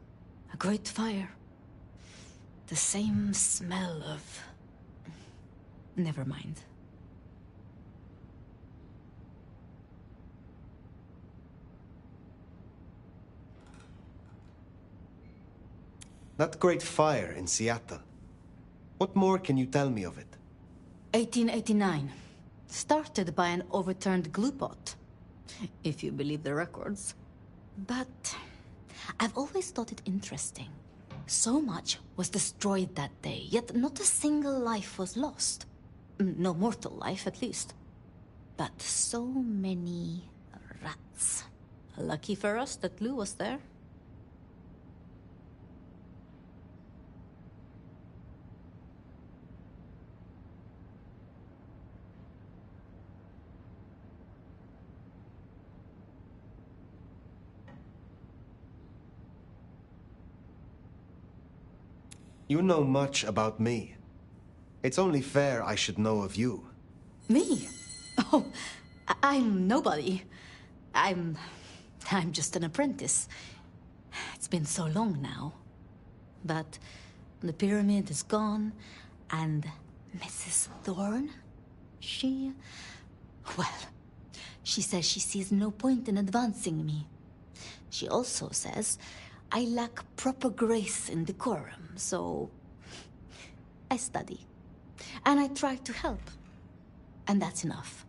A great fire. The same smell of... Never mind. That great fire in Seattle. What more can you tell me of it? 1889. Started by an overturned glue pot. If you believe the records. But I've always thought it interesting. So much was destroyed that day, yet not a single life was lost. No mortal life, at least. But so many rats. Lucky for us that Lou was there. You know much about me. It's only fair I should know of you. Me? Oh, I'm nobody. I'm just an apprentice. It's been so long now. But the pyramid is gone, and Mrs. Thorne, well, she says she sees no point in advancing me. She also says I lack proper grace and decorum, so I study. And I try to help. And that's enough.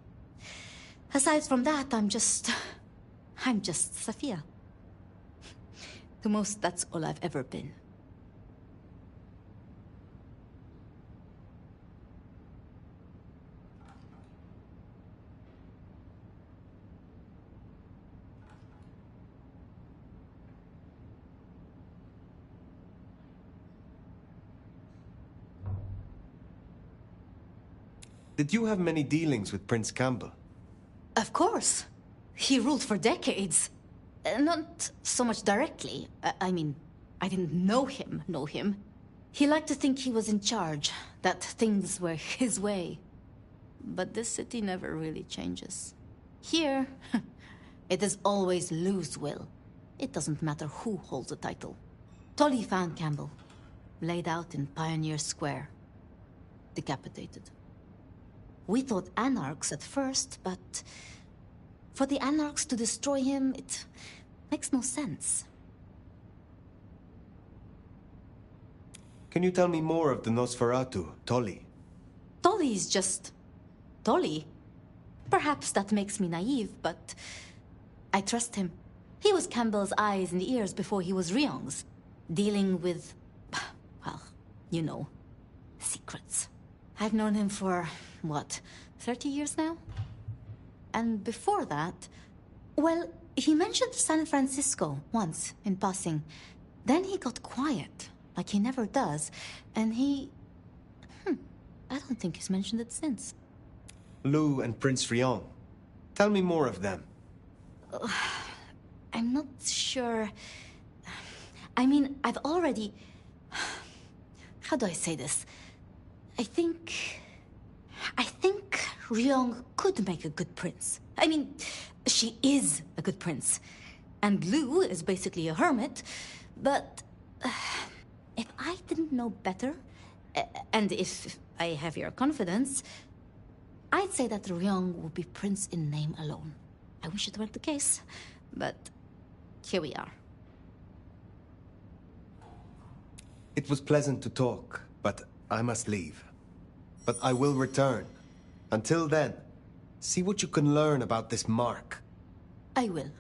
Aside from that, I'm just Sophia. The most, that's all I've ever been. Did you have many dealings with Prince Campbell? Of course. He ruled for decades. Not so much directly. I mean, I didn't know him. He liked to think he was in charge, that things were his way. But this city never really changes. Here, it is always Lou's will. It doesn't matter who holds the title. Tolly found Campbell, laid out in Pioneer Square, decapitated. We thought anarchs at first, but for the anarchs to destroy him, it makes no sense. Can you tell me more of the Nosferatu, Tolly? Tolly is just Tolly. Perhaps that makes me naive, but I trust him. He was Campbell's eyes and ears before he was Ryong's, dealing with, well, you know, secrets. I've known him for, what, 30 years now? And before that, well, he mentioned San Francisco once, in passing. Then he got quiet, like he never does, and I don't think he's mentioned it since. Lou and Prince Ryong. Tell me more of them. I'm not sure. I mean, I've already... How do I say this? I think Ryong could make a good prince. I mean, she is a good prince. And Lou is basically a hermit. But if I didn't know better, and if I have your confidence, I'd say that Ryong would be prince in name alone. I wish it weren't the case, but here we are. It was pleasant to talk, but I must leave. But I will return. Until then, see what you can learn about this mark. I will.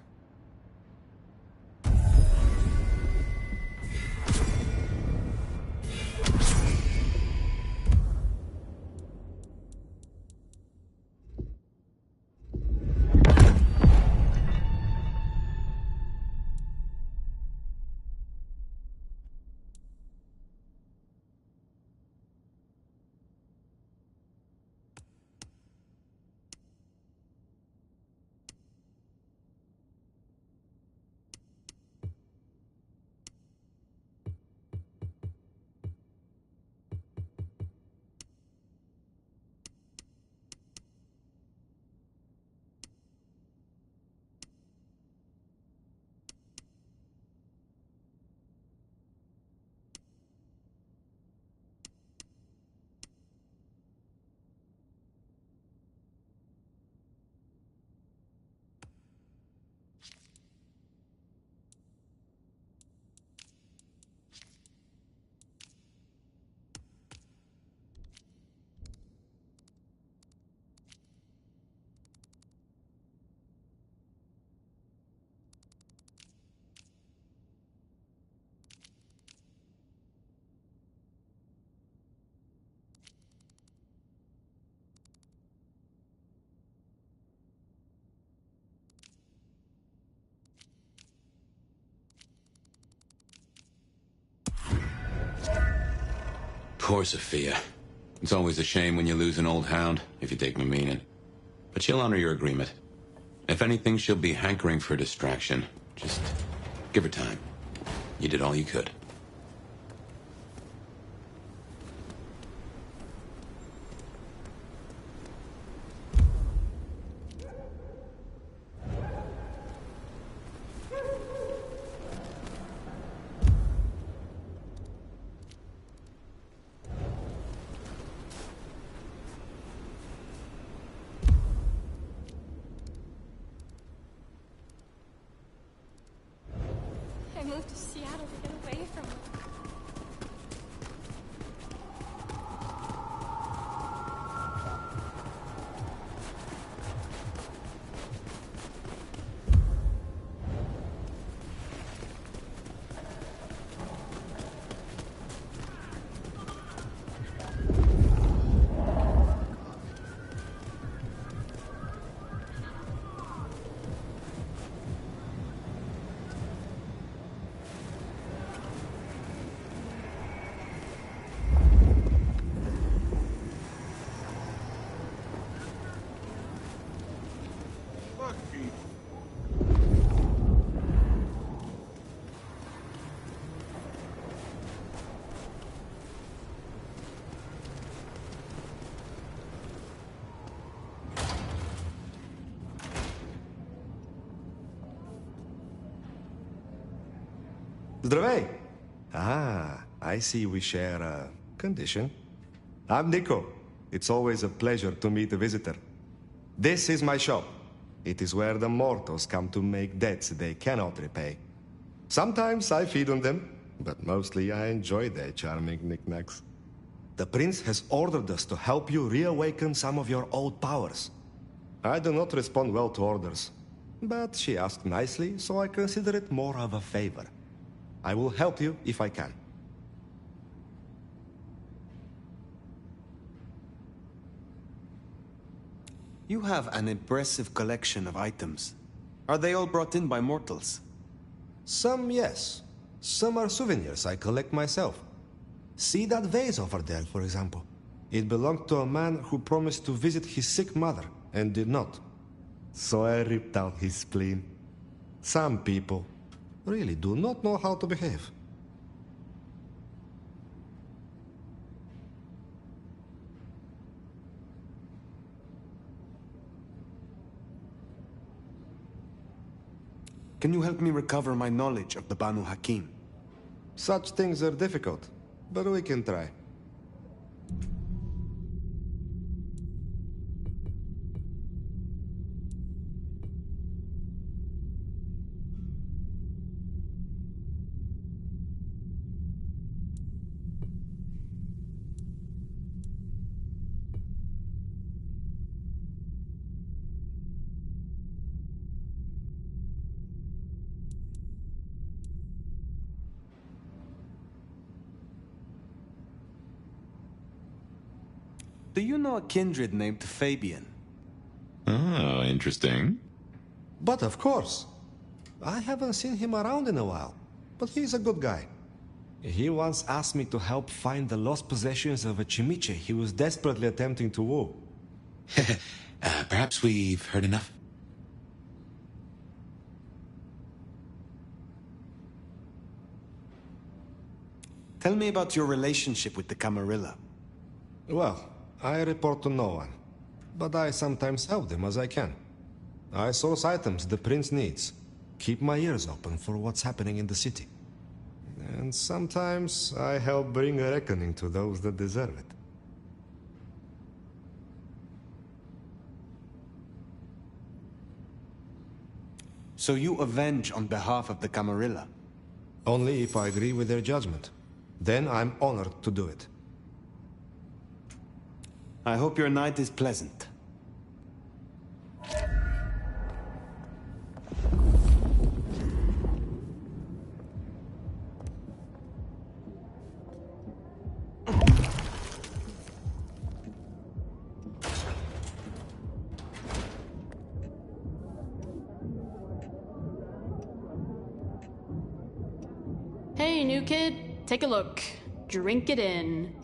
Poor Sophia. It's always a shame when you lose an old hound, if you take my meaning. But she'll honor your agreement. If anything, she'll be hankering for distraction. Just give her time. You did all you could. I moved to Seattle to get away from it. Здравей! I see we share a condition. I'm Nico. It's always a pleasure to meet a visitor. This is my shop. It is where the mortals come to make debts they cannot repay. Sometimes I feed on them, but mostly I enjoy their charming knickknacks. The prince has ordered us to help you reawaken some of your old powers. I do not respond well to orders, but she asked nicely, so I consider it more of a favor. I will help you if I can. You have an impressive collection of items. Are they all brought in by mortals? Some, yes. Some are souvenirs I collect myself. See that vase over there, for example. It belonged to a man who promised to visit his sick mother, and did not. So I ripped out his spleen. Some people really do not know how to behave. Can you help me recover my knowledge of the Banu Hakim? Such things are difficult, but we can try. Do you know a kindred named Fabian? Oh, interesting. But of course. I haven't seen him around in a while, but he's a good guy. He once asked me to help find the lost possessions of a chimiche he was desperately attempting to woo. Perhaps we've heard enough. Tell me about your relationship with the Camarilla. Well, I report to no one, but I sometimes help them as I can. I source items the prince needs, keep my ears open for what's happening in the city. And sometimes I help bring a reckoning to those that deserve it. So you avenge on behalf of the Camarilla? Only if I agree with their judgment. Then I'm honored to do it. I hope your night is pleasant. Hey, new kid, take a look. Drink it in.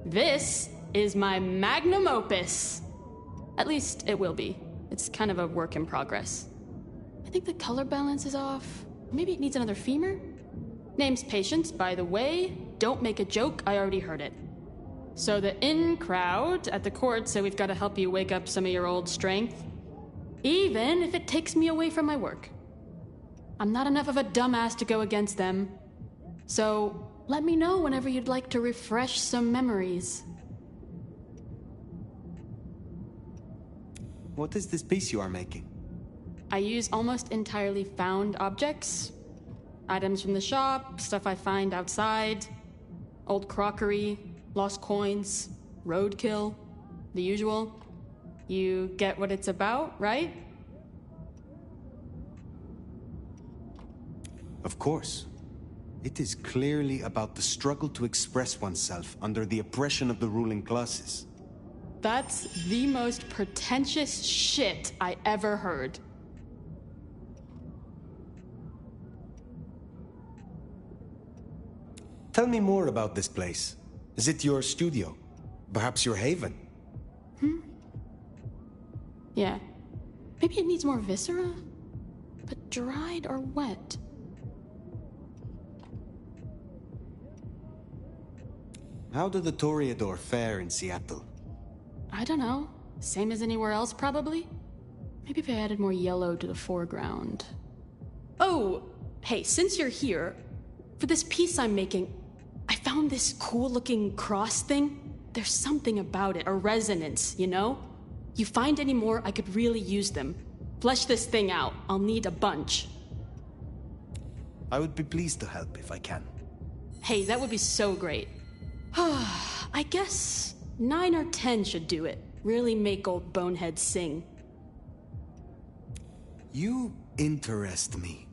This is my magnum opus. At least it will be. It's kind of a work in progress. I think the color balance is off. Maybe it needs another femur? Name's Patience, by the way. Don't make a joke, I already heard it. So the in crowd at the court said we've got to help you wake up some of your old strength. Even if it takes me away from my work. I'm not enough of a dumbass to go against them. So let me know whenever you'd like to refresh some memories. What is this piece you are making? I use almost entirely found objects. Items from the shop, stuff I find outside, old crockery, lost coins, roadkill, the usual. You get what it's about, right? Of course. It is clearly about the struggle to express oneself under the oppression of the ruling classes. That's the most pretentious shit I ever heard. Tell me more about this place. Is it your studio? Perhaps your haven? Yeah. Maybe it needs more viscera? But dried or wet? How did the Toreador fare in Seattle? I don't know. Same as anywhere else, probably? Maybe if I added more yellow to the foreground. Oh! Hey, since you're here, for this piece I'm making, I found this cool-looking cross thing. There's something about it, a resonance, you know? You find any more, I could really use them. Flesh this thing out. I'll need a bunch. I would be pleased to help if I can. Hey, that would be so great. I guess 9 or 10 should do it. Really make old Bonehead sing. You interest me.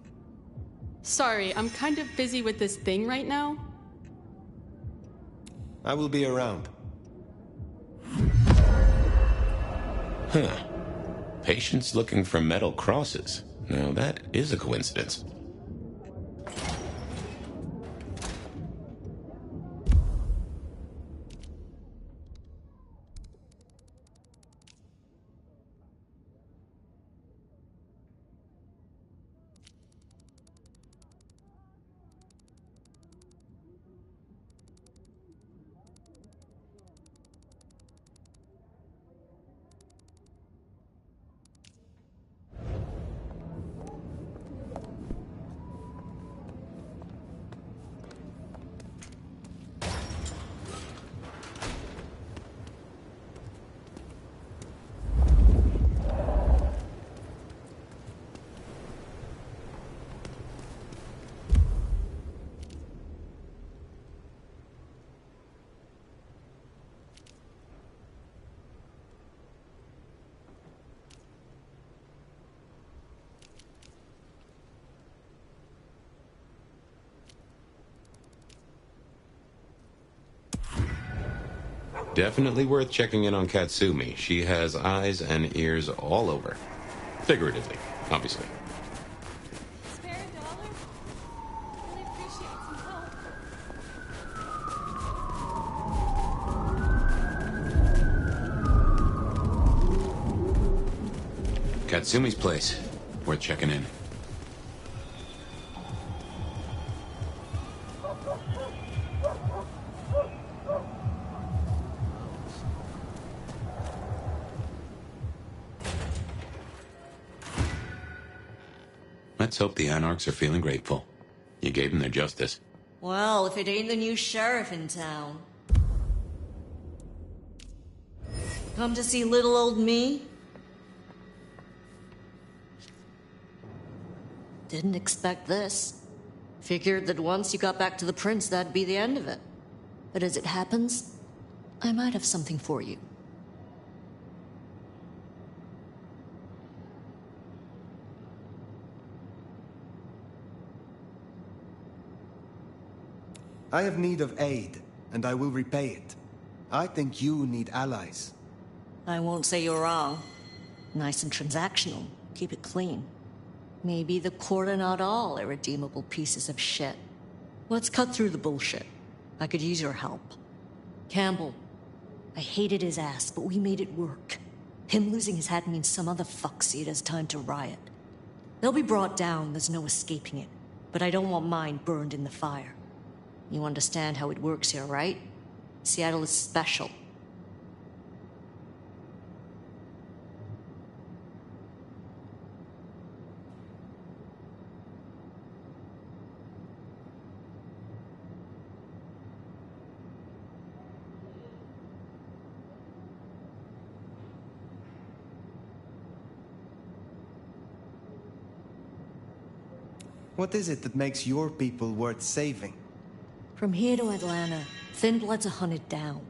Sorry, I'm kind of busy with this thing right now. I will be around. Huh. Patience looking for metal crosses. Now that is a coincidence. Definitely worth checking in on Katsumi. She has eyes and ears all over. Figuratively, obviously. Spare a dollar? Really appreciate some help. Katsumi's place. Worth checking in. Let's hope the Anarchs are feeling grateful. You gave them their justice. Well, if it ain't the new sheriff in town. Come to see little old me? Didn't expect this. Figured that once you got back to the prince, that'd be the end of it. But as it happens, I might have something for you. I have need of aid, and I will repay it. I think you need allies. I won't say you're wrong. Nice and transactional. Keep it clean. Maybe the court are not all irredeemable pieces of shit. Let's cut through the bullshit. I could use your help. Campbell. I hated his ass, but we made it work. Him losing his head means some other fuckseed has time to riot. They'll be brought down, there's no escaping it. But I don't want mine burned in the fire. You understand how it works here, right? Seattle is special. What is it that makes your people worth saving? From here to Atlanta, thin bloods are hunted down,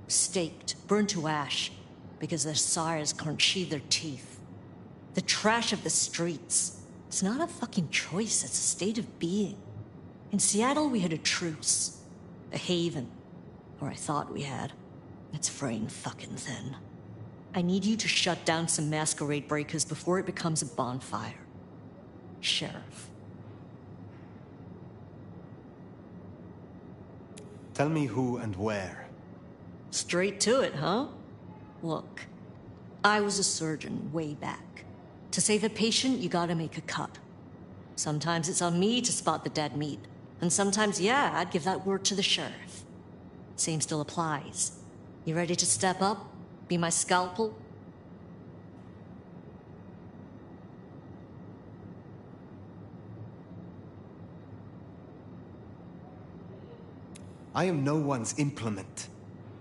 staked, burned to ash, because their sires can't sheathe their teeth. The trash of the streets. It's not a fucking choice, it's a state of being. In Seattle, we had a truce. A haven. Or I thought we had. It's fraying fucking thin. I need you to shut down some masquerade breakers before it becomes a bonfire. Sheriff. Tell me who and where. Straight to it, huh? Look, I was a surgeon way back. To save a patient, you gotta make a cut. Sometimes it's on me to spot the dead meat. And sometimes, yeah, I'd give that word to the sheriff. Same still applies. You ready to step up? Be my scalpel? I am no one's implement,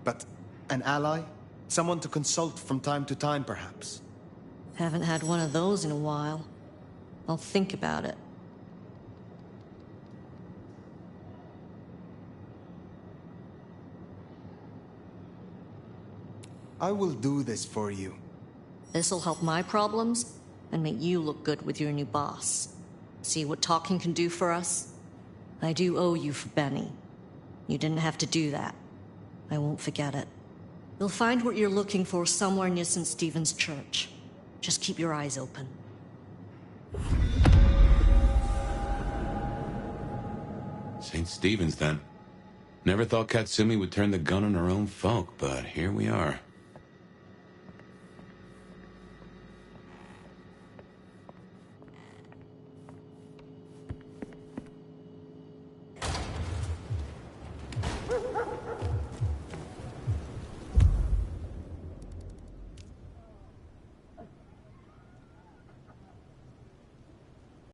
but an ally? Someone to consult from time to time, perhaps? Haven't had one of those in a while. I'll think about it. I will do this for you. This'll help my problems and make you look good with your new boss. See what talking can do for us? I do owe you for Benny. You didn't have to do that. I won't forget it. You'll find what you're looking for somewhere near St. Stephen's Church. Just keep your eyes open. St. Stephen's, then. Never thought Katsumi would turn the gun on her own folk, but here we are.